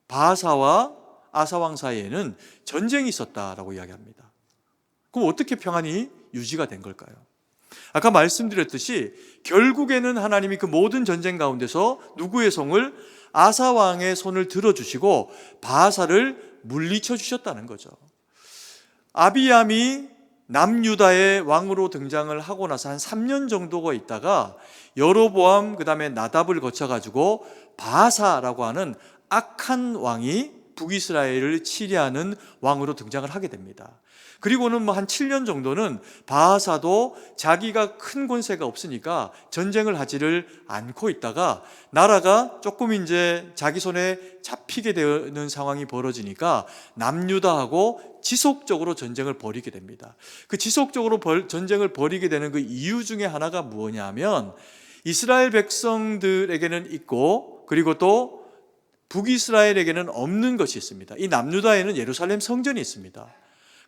바아사와 아사왕 사이에는 전쟁이 있었다라고 이야기합니다. 그럼 어떻게 평안이 유지가 된 걸까요? 아까 말씀드렸듯이 결국에는 하나님이 그 모든 전쟁 가운데서 누구의 손을? 아사왕의 손을 들어주시고 바아사를 물리쳐 주셨다는 거죠. 아비암이 남유다의 왕으로 등장을 하고 나서 한 3년 정도가 있다가 여로보암 그 다음에 나답을 거쳐가지고 바아사라고 하는 악한 왕이 북이스라엘을 치리하는 왕으로 등장을 하게 됩니다. 그리고는 한 7년 정도는 바아사도 자기가 큰 권세가 없으니까 전쟁을 하지를 않고 있다가 나라가 조금 이제 자기 손에 잡히게 되는 상황이 벌어지니까 남유다하고 지속적으로 전쟁을 벌이게 됩니다. 그 지속적으로 전쟁을 벌이게 되는 그 이유 중에 하나가 뭐냐면 이스라엘 백성들에게는 있고 그리고 또 북이스라엘에게는 없는 것이 있습니다. 이 남유다에는 예루살렘 성전이 있습니다.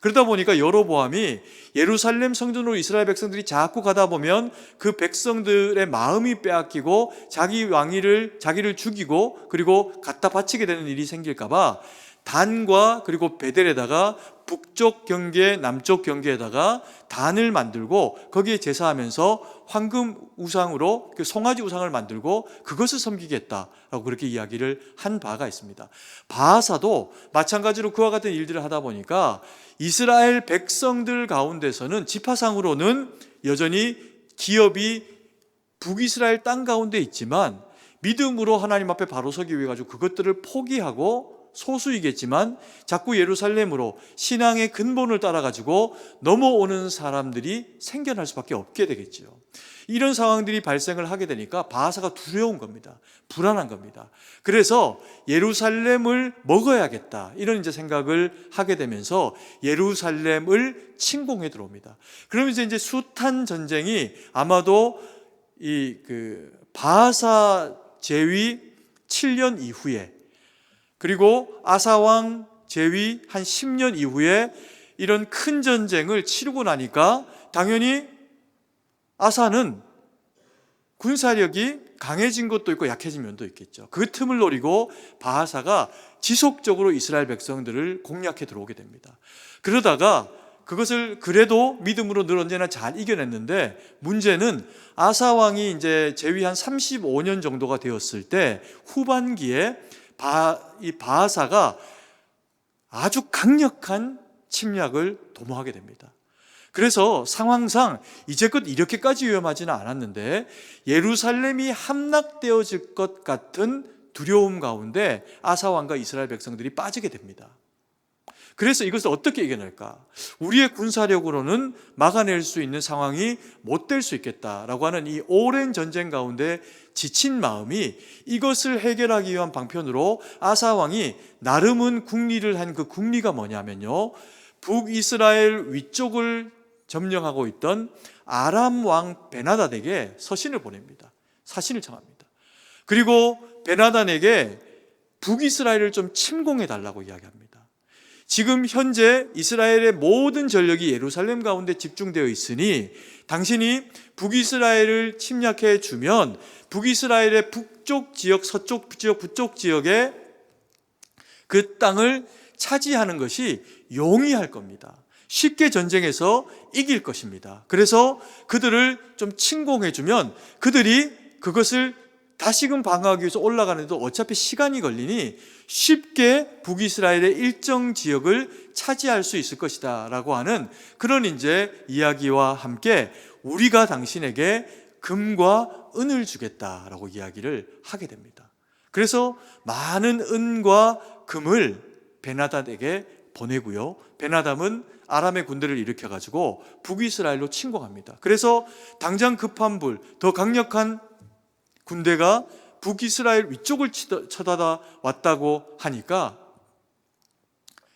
그러다 보니까 여로보암이 예루살렘 성전으로 이스라엘 백성들이 자꾸 가다 보면 그 백성들의 마음이 빼앗기고 자기 왕위를 자기를 죽이고 그리고 갖다 바치게 되는 일이 생길까 봐 단과 그리고 베델에다가 북쪽 경계 남쪽 경계에다가 단을 만들고 거기에 제사하면서 황금 우상으로 그 송아지 우상을 만들고 그것을 섬기겠다라고 그렇게 이야기를 한 바가 있습니다. 바아사도 마찬가지로 그와 같은 일들을 하다 보니까 이스라엘 백성들 가운데서는 지파상으로는 여전히 기업이 북이스라엘 땅 가운데 있지만 믿음으로 하나님 앞에 바로 서기 위해 가지고 그것들을 포기하고 소수이겠지만 자꾸 예루살렘으로 신앙의 근본을 따라가지고 넘어오는 사람들이 생겨날 수밖에 없게 되겠죠. 이런 상황들이 발생을 하게 되니까 바아사가 두려운 겁니다. 불안한 겁니다. 그래서 예루살렘을 먹어야겠다 이런 이제 생각을 하게 되면서 예루살렘을 침공해 들어옵니다. 그러면서 이제 숫한 전쟁이 아마도 바아사 제위 7년 이후에 그리고 아사왕 제위 한 10년 이후에 이런 큰 전쟁을 치르고 나니까 당연히 아사는 군사력이 강해진 것도 있고 약해진 면도 있겠죠. 그 틈을 노리고 바아사가 지속적으로 이스라엘 백성들을 공략해 들어오게 됩니다. 그러다가 그것을 그래도 믿음으로 늘 언제나 잘 이겨냈는데 문제는 아사 왕이 이제 제위 한 35년 정도가 되었을 때 후반기에 이 바아사가 아주 강력한 침략을 도모하게 됩니다. 그래서 상황상 이제껏 이렇게까지 위험하지는 않았는데 예루살렘이 함락되어질 것 같은 두려움 가운데 아사 왕과 이스라엘 백성들이 빠지게 됩니다. 그래서 이것을 어떻게 이겨낼까? 우리의 군사력으로는 막아낼 수 있는 상황이 못 될 수 있겠다라고 하는 이 오랜 전쟁 가운데 지친 마음이 이것을 해결하기 위한 방편으로 아사 왕이 나름은 국리를 한 그 국리가 뭐냐면요, 북이스라엘 위쪽을 점령하고 있던 아람 왕 베나닷에게 서신을 보냅니다. 사신을 청합니다. 그리고 베나닷에게 북이스라엘을 좀 침공해 달라고 이야기합니다. 지금 현재 이스라엘의 모든 전력이 예루살렘 가운데 집중되어 있으니 당신이 북이스라엘을 침략해 주면 북이스라엘의 북쪽 지역, 서쪽 지역, 북쪽 지역에 그 땅을 차지하는 것이 용이할 겁니다. 쉽게 전쟁에서 이길 것입니다. 그래서 그들을 좀 침공해 주면 그들이 그것을 다시금 방어하기 위해서 올라가는데도 어차피 시간이 걸리니 쉽게 북이스라엘의 일정 지역을 차지할 수 있을 것이다 라고 하는 그런 이제 이야기와 함께 우리가 당신에게 금과 은을 주겠다라고 이야기를 하게 됩니다. 그래서 많은 은과 금을 베나닷에게 보내고요. 베나닷은 아람의 군대를 일으켜가지고 북이스라엘로 침공합니다. 그래서 당장 급한 불, 더 강력한 군대가 북이스라엘 위쪽을 쳐다다 왔다고 하니까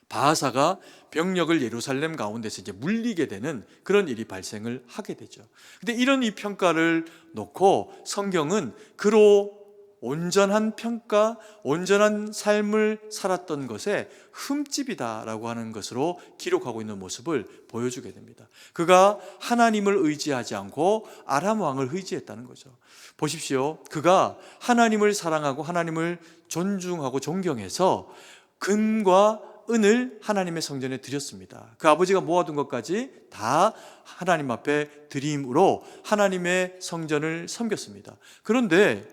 바하사가 병력을 예루살렘 가운데서 이제 물리게 되는 그런 일이 발생을 하게 되죠. 근데 이런 이 평가를 놓고 성경은 그로 온전한 평가, 온전한 삶을 살았던 것에 흠집이다라고 하는 것으로 기록하고 있는 모습을 보여주게 됩니다. 그가 하나님을 의지하지 않고 아람 왕을 의지했다는 거죠. 보십시오. 그가 하나님을 사랑하고 하나님을 존중하고 존경해서 금과 은을 하나님의 성전에 드렸습니다. 그 아버지가 모아둔 것까지 다 하나님 앞에 드림으로 하나님의 성전을 섬겼습니다. 그런데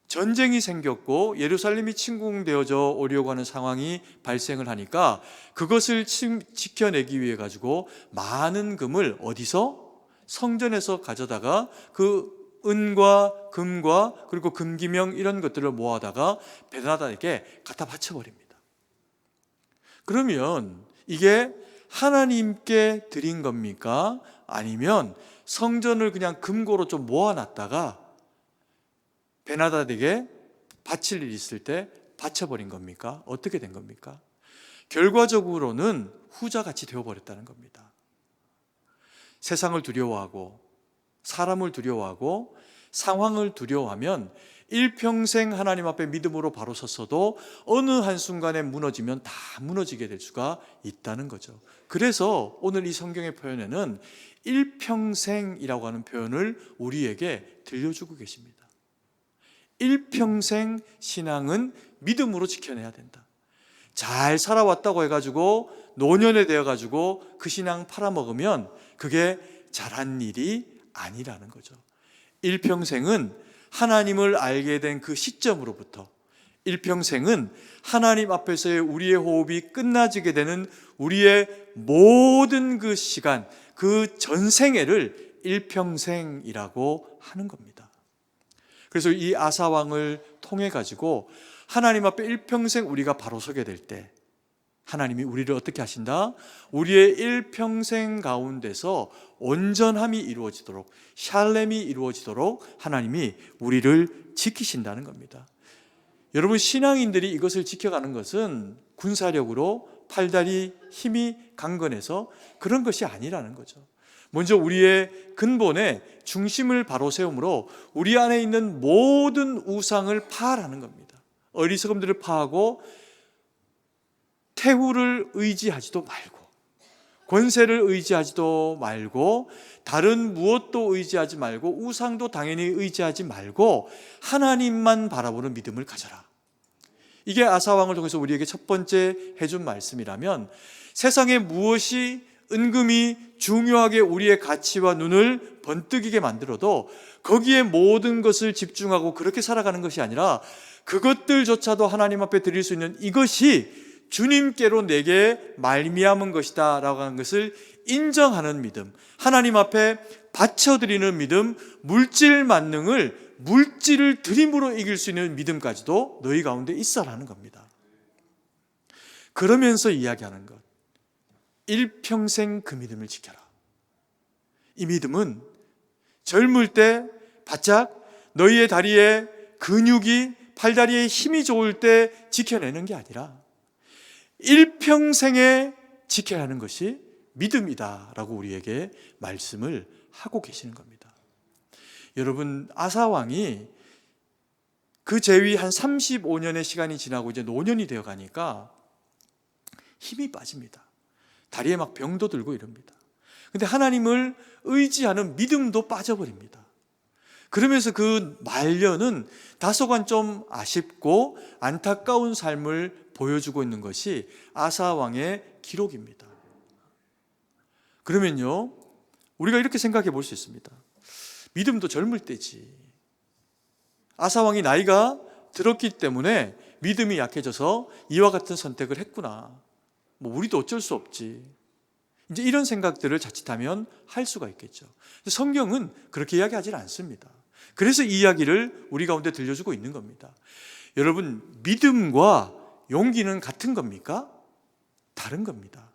전쟁이 생겼고 예루살렘이 침공되어져 오려고 하는 상황이 발생을 하니까 그것을 지켜내기 위해 가지고 많은 금을 어디서? 성전에서 가져다가 그 은과 금과 그리고 금기명 이런 것들을 모아다가 베나닷에게 갖다 바쳐버립니다. 그러면 이게 하나님께 드린 겁니까? 아니면 성전을 그냥 금고로 좀 모아놨다가 베나닷에게 바칠 일이 있을 때 바쳐버린 겁니까? 어떻게 된 겁니까? 결과적으로는 후자같이 되어버렸다는 겁니다. 세상을 두려워하고 사람을 두려워하고 상황을 두려워하면 일평생 하나님 앞에 믿음으로 바로 섰어도 어느 한순간에 무너지면 다 무너지게 될 수가 있다는 거죠. 그래서 오늘 이 성경의 표현에는 일평생이라고 하는 표현을 우리에게 들려주고 계십니다. 일평생 신앙은 믿음으로 지켜내야 된다. 잘 살아왔다고 해가지고 노년에 되어가지고 그 신앙 팔아먹으면 그게 잘한 일이 아니라는 거죠. 일평생은 하나님을 알게 된 그 시점으로부터 일평생은 하나님 앞에서의 우리의 호흡이 끝나지게 되는 우리의 모든 그 시간, 그 전생애를 일평생이라고 하는 겁니다. 그래서 이 아사 왕을 통해 가지고 하나님 앞에 일평생 우리가 바로 서게 될 때 하나님이 우리를 어떻게 하신다? 우리의 일평생 가운데서 온전함이 이루어지도록, 샬렘이 이루어지도록 하나님이 우리를 지키신다는 겁니다. 여러분, 신앙인들이 이것을 지켜가는 것은 군사력으로 팔다리 힘이 강건해서 그런 것이 아니라는 거죠. 먼저 우리의 근본에 중심을 바로 세움으로 우리 안에 있는 모든 우상을 파하라는 겁니다. 어리석음들을 파하고 태후를 의지하지도 말고 권세를 의지하지도 말고 다른 무엇도 의지하지 말고 우상도 당연히 의지하지 말고 하나님만 바라보는 믿음을 가져라. 이게 아사왕을 통해서 우리에게 첫 번째 해준 말씀이라면 세상에 무엇이 은근히 중요하게 우리의 가치와 눈을 번뜩이게 만들어도 거기에 모든 것을 집중하고 그렇게 살아가는 것이 아니라 그것들조차도 하나님 앞에 드릴 수 있는 이것이 주님께로 내게 말미암은 것이다 라고 하는 것을 인정하는 믿음, 하나님 앞에 바쳐드리는 믿음, 물질 만능을 물질을 드림으로 이길 수 있는 믿음까지도 너희 가운데 있어라는 겁니다. 그러면서 이야기하는 것, 일평생 그 믿음을 지켜라. 이 믿음은 젊을 때 바짝 너희의 다리에 근육이 팔다리에 힘이 좋을 때 지켜내는 게 아니라 일평생에 지켜야 하는 것이 믿음이다라고 우리에게 말씀을 하고 계시는 겁니다. 여러분, 아사왕이 그 재위 한 35년의 시간이 지나고 이제 노년이 되어 가니까 힘이 빠집니다. 다리에 막 병도 들고 이럽니다. 근데 하나님을 의지하는 믿음도 빠져버립니다. 그러면서 그 말년은 다소간 좀 아쉽고 안타까운 삶을 보여주고 있는 것이 아사 왕의 기록입니다. 그러면요, 우리가 이렇게 생각해 볼 수 있습니다. 믿음도 젊을 때지. 아사 왕이 나이가 들었기 때문에 믿음이 약해져서 이와 같은 선택을 했구나. 뭐 우리도 어쩔 수 없지. 이제 이런 생각들을 자칫하면 할 수가 있겠죠. 성경은 그렇게 이야기하지 않습니다. 그래서 이 이야기를 우리 가운데 들려주고 있는 겁니다. 여러분, 믿음과 용기는 같은 겁니까? 다른 겁니다.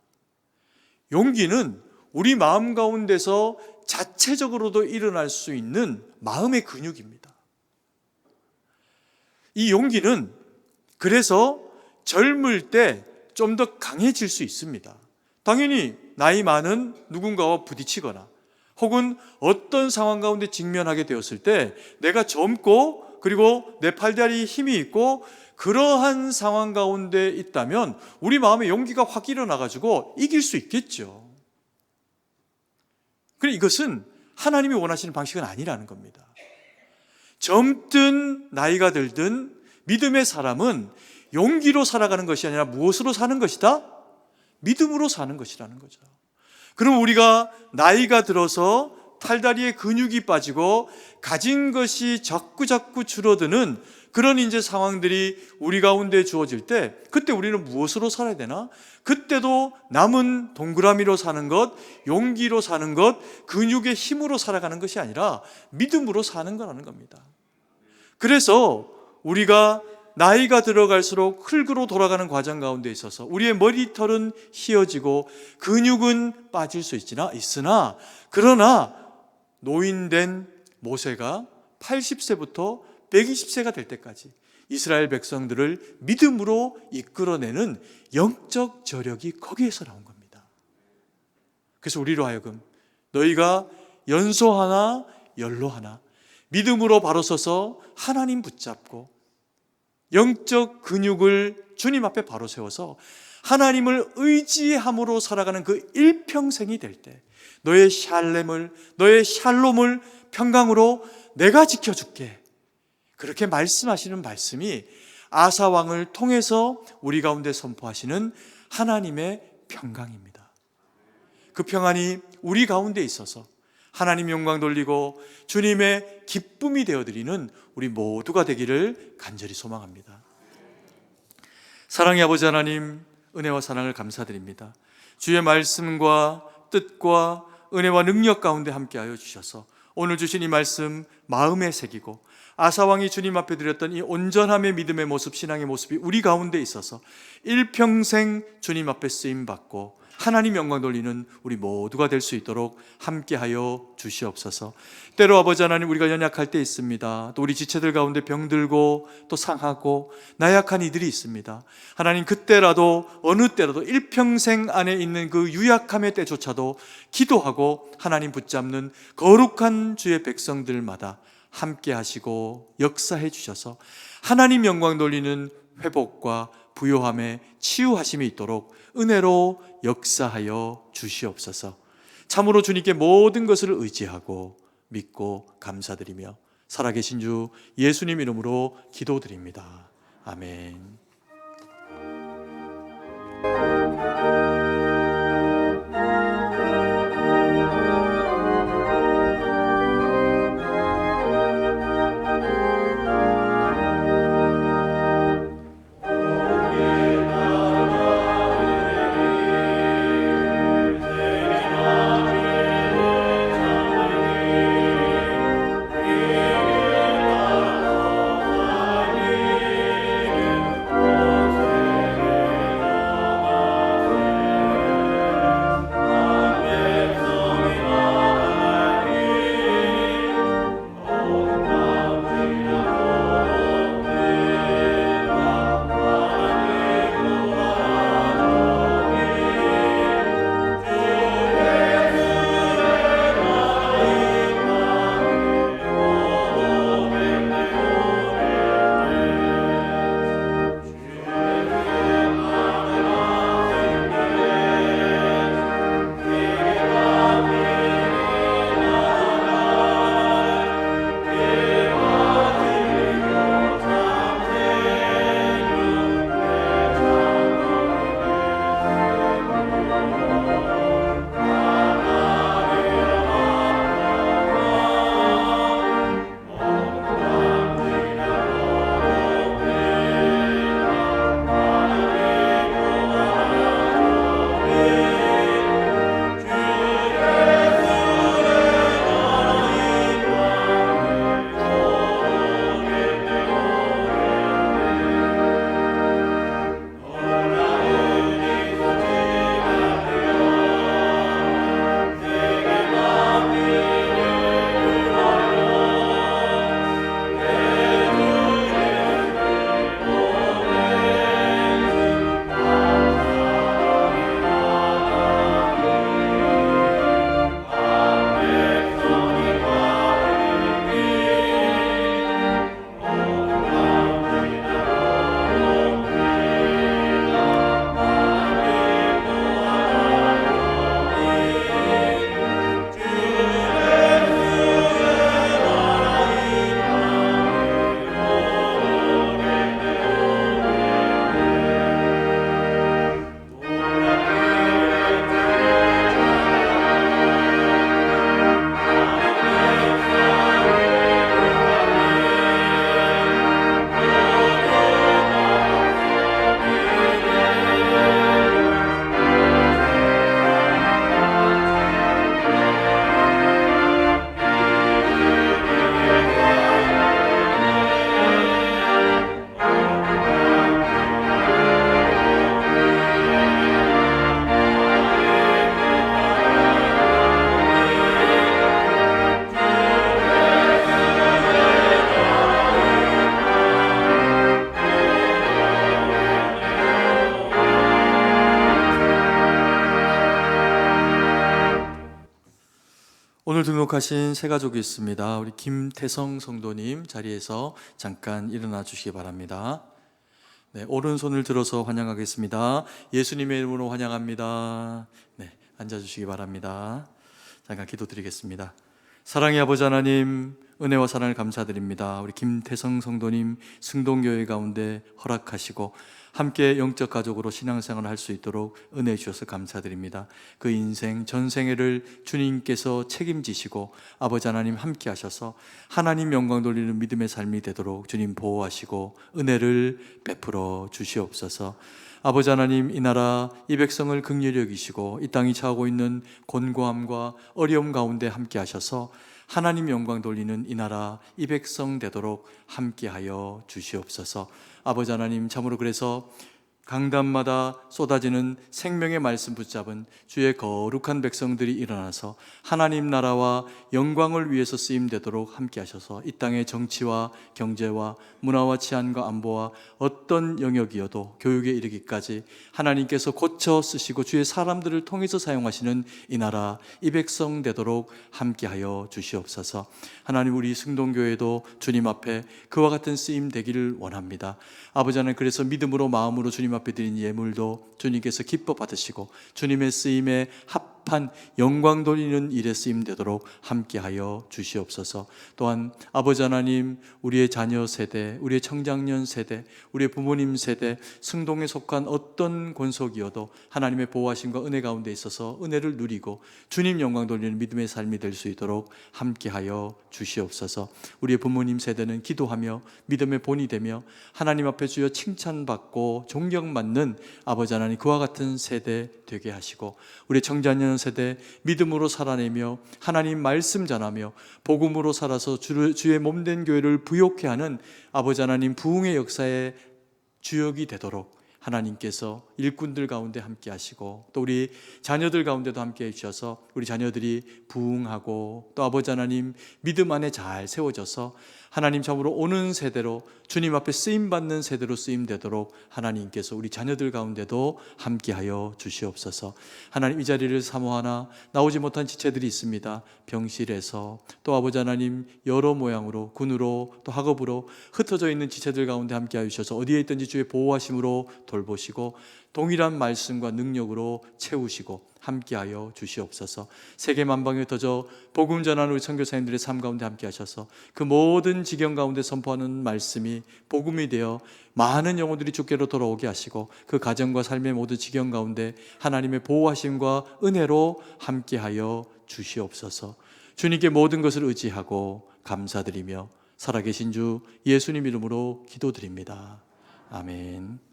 용기는 우리 마음 가운데서 자체적으로도 일어날 수 있는 마음의 근육입니다. 이 용기는 그래서 젊을 때 좀 더 강해질 수 있습니다. 당연히 나이 많은 누군가와 부딪히거나 혹은 어떤 상황 가운데 직면하게 되었을 때 내가 젊고 그리고 내 팔다리에 힘이 있고 그러한 상황 가운데 있다면 우리 마음에 용기가 확 일어나가지고 이길 수 있겠죠. 그런데 이것은 하나님이 원하시는 방식은 아니라는 겁니다. 젊든 나이가 들든 믿음의 사람은 용기로 살아가는 것이 아니라 무엇으로 사는 것이다? 믿음으로 사는 것이라는 거죠. 그럼 우리가 나이가 들어서 팔다리에 근육이 빠지고 가진 것이 자꾸 줄어드는 그런 이제 상황들이 우리 가운데 주어질 때 그때 우리는 무엇으로 살아야 되나? 그때도 남은 동그라미로 사는 것, 용기로 사는 것, 근육의 힘으로 살아가는 것이 아니라 믿음으로 사는 거라는 겁니다. 그래서 우리가 나이가 들어갈수록 흙으로 돌아가는 과정 가운데 있어서 우리의 머리털은 휘어지고 근육은 빠질 수 있으나 그러나 노인된 모세가 80세부터 120세가 될 때까지 이스라엘 백성들을 믿음으로 이끌어내는 영적 저력이 거기에서 나온 겁니다. 그래서 우리로 하여금 너희가 연소하나 연로하나 믿음으로 바로 서서 하나님 붙잡고 영적 근육을 주님 앞에 바로 세워서 하나님을 의지함으로 살아가는 그 일평생이 될 때 너의 샬렘을, 너의 샬롬을 평강으로 내가 지켜줄게. 그렇게 말씀하시는 말씀이 아사 왕을 통해서 우리 가운데 선포하시는 하나님의 평강입니다. 그 평안이 우리 가운데 있어서 하나님 영광 돌리고 주님의 기쁨이 되어드리는 우리 모두가 되기를 간절히 소망합니다. 사랑의 아버지 하나님, 은혜와 사랑을 감사드립니다. 주의 말씀과 뜻과 은혜와 능력 가운데 함께하여 주셔서 오늘 주신 이 말씀 마음에 새기고 아사왕이 주님 앞에 드렸던 이 온전함의 믿음의 모습, 신앙의 모습이 우리 가운데 있어서 일평생 주님 앞에 쓰임받고 하나님 영광 돌리는 우리 모두가 될 수 있도록 함께하여 주시옵소서. 때로 아버지 하나님, 우리가 연약할 때 있습니다. 또 우리 지체들 가운데 병들고 또 상하고 나약한 이들이 있습니다. 하나님, 그때라도 어느 때라도 일평생 안에 있는 그 유약함의 때조차도 기도하고 하나님 붙잡는 거룩한 주의 백성들마다 함께 하시고 역사해 주셔서 하나님 영광 돌리는 회복과 부요함에 치유하심이 있도록 은혜로 역사하여 주시옵소서. 참으로 주님께 모든 것을 의지하고 믿고 감사드리며 살아계신 주 예수님 이름으로 기도드립니다. 아멘. 오늘 등록하신 세 가족이 있습니다. 우리 김태성 성도님 자리에서 잠깐 일어나 주시기 바랍니다. 네, 오른손을 들어서 환영하겠습니다. 예수님의 이름으로 환영합니다. 네, 앉아주시기 바랍니다. 잠깐 기도드리겠습니다. 사랑의 아버지 하나님, 은혜와 사랑을 감사드립니다. 우리 김태성 성도님 승동교회 가운데 허락하시고 함께 영적 가족으로 신앙생활을 할 수 있도록 은혜 주셔서 감사드립니다. 그 인생 전생애를 주님께서 책임지시고 아버지 하나님 함께 하셔서 하나님 영광 돌리는 믿음의 삶이 되도록 주님 보호하시고 은혜를 베풀어 주시옵소서. 아버지 하나님, 이 나라 이 백성을 긍휼히 여기시고 이 땅이 처하고 있는 곤고함과 어려움 가운데 함께 하셔서 하나님 영광 돌리는 이 나라 이 백성 되도록 함께하여 주시옵소서. 아버지 하나님, 참으로 그래서 강단마다 쏟아지는 생명의 말씀 붙잡은 주의 거룩한 백성들이 일어나서 하나님 나라와 영광을 위해서 쓰임되도록 함께 하셔서 이 땅의 정치와 경제와 문화와 치안과 안보와 어떤 영역이어도 교육에 이르기까지 하나님께서 고쳐 쓰시고 주의 사람들을 통해서 사용하시는 이 나라 이 백성 되도록 함께하여 주시옵소서. 하나님, 우리 승동교회도 주님 앞에 그와 같은 쓰임 되기를 원합니다. 아버지 하나님, 그래서 믿음으로 마음으로 주님 앞에 드린 예물도 주님께서 기뻐 받으시고 주님의 쓰임에 합한 영광 돌리는 일에 쓰임 되도록 함께하여 주시옵소서. 또한 아버지 하나님, 우리의 자녀 세대, 우리의 청장년 세대, 우리의 부모님 세대, 승동에 속한 어떤 권속이어도 하나님의 보호하심과 은혜 가운데 있어서 은혜를 누리고 주님 영광 돌리는 믿음의 삶이 될 수 있도록 함께하여 주시옵소서. 우리의 부모님 세대는 기도하며 믿음의 본이 되며 하나님 앞에 주여 칭찬받고 존경받는 아버지 하나님, 그와 같은 세대 되게 하시고 우리 청자년 세대 믿음으로 살아내며 하나님 말씀 전하며 복음으로 살아서 주의 몸된 교회를 부욕케 하는 아버지 하나님 부흥의 역사의 주역이 되도록 하나님께서 일꾼들 가운데 함께 하시고 또 우리 자녀들 가운데도 함께 해주셔서 우리 자녀들이 부흥하고 또 아버지 하나님 믿음 안에 잘 세워져서 하나님 참으로 오는 세대로 주님 앞에 쓰임받는 세대로 쓰임되도록 하나님께서 우리 자녀들 가운데도 함께하여 주시옵소서. 하나님, 이 자리를 사모하나 나오지 못한 지체들이 있습니다. 병실에서 또 아버지 하나님 여러 모양으로 군으로 또 학업으로 흩어져 있는 지체들 가운데 함께하여 주셔서 어디에 있든지 주의 보호하심으로 돌보시고 동일한 말씀과 능력으로 채우시고 함께하여 주시옵소서. 세계 만방에 흩어져 복음 전하는 우리 선교사님들의 삶 가운데 함께 하셔서 그 모든 지경 가운데 선포하는 말씀이 복음이 되어 많은 영혼들이 주께로 돌아오게 하시고 그 가정과 삶의 모든 지경 가운데 하나님의 보호하심과 은혜로 함께하여 주시옵소서. 주님께 모든 것을 의지하고 감사드리며 살아계신 주 예수님 이름으로 기도드립니다. 아멘.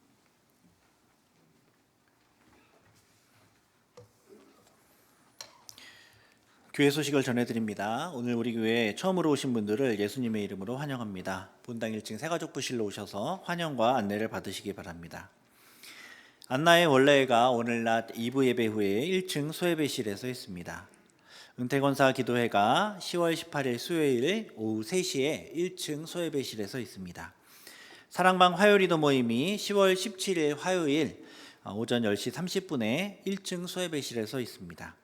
교회 소식을 전해드립니다. 오늘 우리 교회에 처음으로 오신 분들을 예수님의 이름으로 환영합니다. 본당 1층 새가족부실로 오셔서 환영과 안내를 받으시기 바랍니다. 안나의 원래가 오늘 낮 2부 예배 후에 1층 소예배실에서 있습니다. 은퇴권사 기도회가 10월 18일 수요일 오후 3시에 1층 소예배실에서 있습니다. 사랑방 화요리도 모임이 10월 17일 화요일 오전 10시 30분에 1층 소예배실에서 있습니다.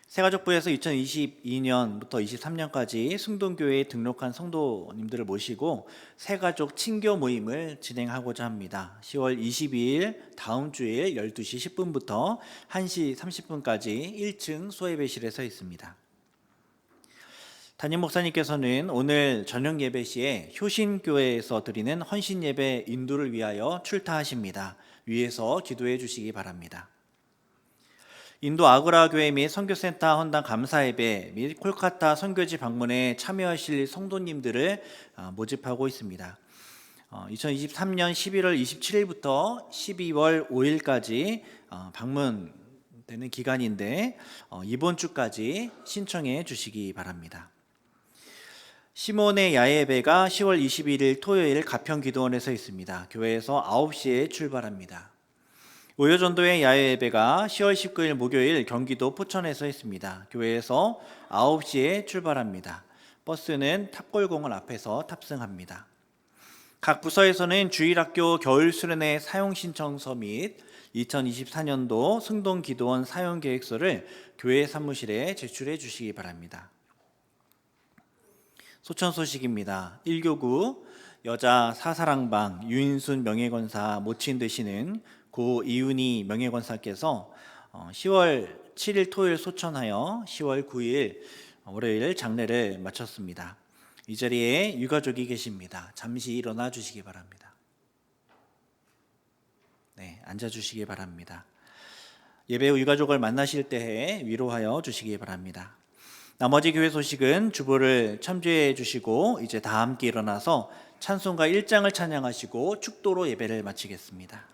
새가족부에서 2022년부터 23년까지 승동교회에 등록한 성도님들을 모시고 새가족 친교 모임을 진행하고자 합니다. 10월 22일 다음 주일 12시 10분부터 1시 30분까지 1층 소예배실에서 있습니다. 담임 목사님께서는 오늘 저녁 예배 시에 효신교회에서 드리는 헌신 예배 인도를 위하여 출타하십니다. 위에서 기도해 주시기 바랍니다. 인도 아그라 교회 및 선교센터 헌당 감사예배 및 콜카타 선교지 방문에 참여하실 성도님들을 모집하고 있습니다. 2023년 11월 27일부터 12월 5일까지 방문되는 기간인데 이번 주까지 신청해 주시기 바랍니다. 시몬의 야예배가 10월 21일 토요일 가평기도원에서 있습니다. 교회에서 9시에 출발합니다. 오요전도의 야외예배가 10월 19일 목요일 경기도 포천에서 있습니다. 교회에서 9시에 출발합니다. 버스는 탑골공원 앞에서 탑승합니다. 각 부서에서는 주일학교 겨울 수련회 사용 신청서 및 2024년도 승동 기도원 사용 계획서를 교회 사무실에 제출해 주시기 바랍니다. 소천 소식입니다. 1교구 여자 사사랑방 유인순 명예권사 모친 되시는 고 이윤희 명예권사께서 10월 7일 토요일 소천하여 10월 9일 월요일 장례를 마쳤습니다. 이 자리에 유가족이 계십니다. 잠시 일어나 주시기 바랍니다. 네, 앉아 주시기 바랍니다. 예배 후 유가족을 만나실 때에 위로하여 주시기 바랍니다. 나머지 교회 소식은 주보를 참조해 주시고 이제 다 함께 일어나서 찬송가 1장을 찬양하시고 축도로 예배를 마치겠습니다.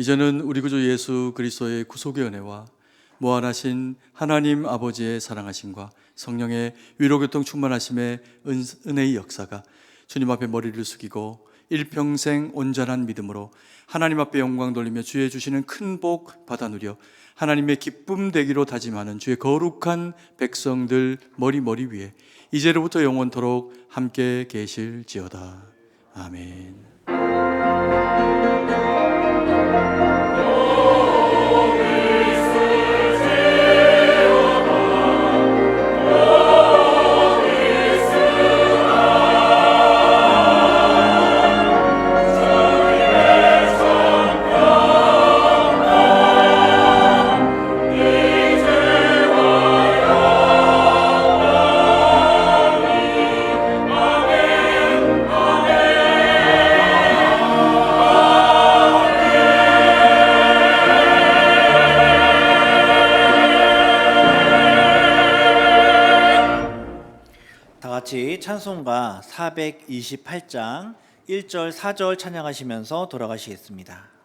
이제는 우리 구주 예수 그리스도의 구속의 은혜와 무한하신 하나님 아버지의 사랑하심과 성령의 위로교통 충만하심의 은혜의 역사가 주님 앞에 머리를 숙이고 일평생 온전한 믿음으로 하나님 앞에 영광 돌리며 주의 주시는 큰 복 받아 누려 하나님의 기쁨 되기로 다짐하는 주의 거룩한 백성들 머리 위에 이제로부터 영원토록 함께 계실지어다. 아멘. 같이 찬송가 428장 1절 4절 찬양하시면서 돌아가시겠습니다.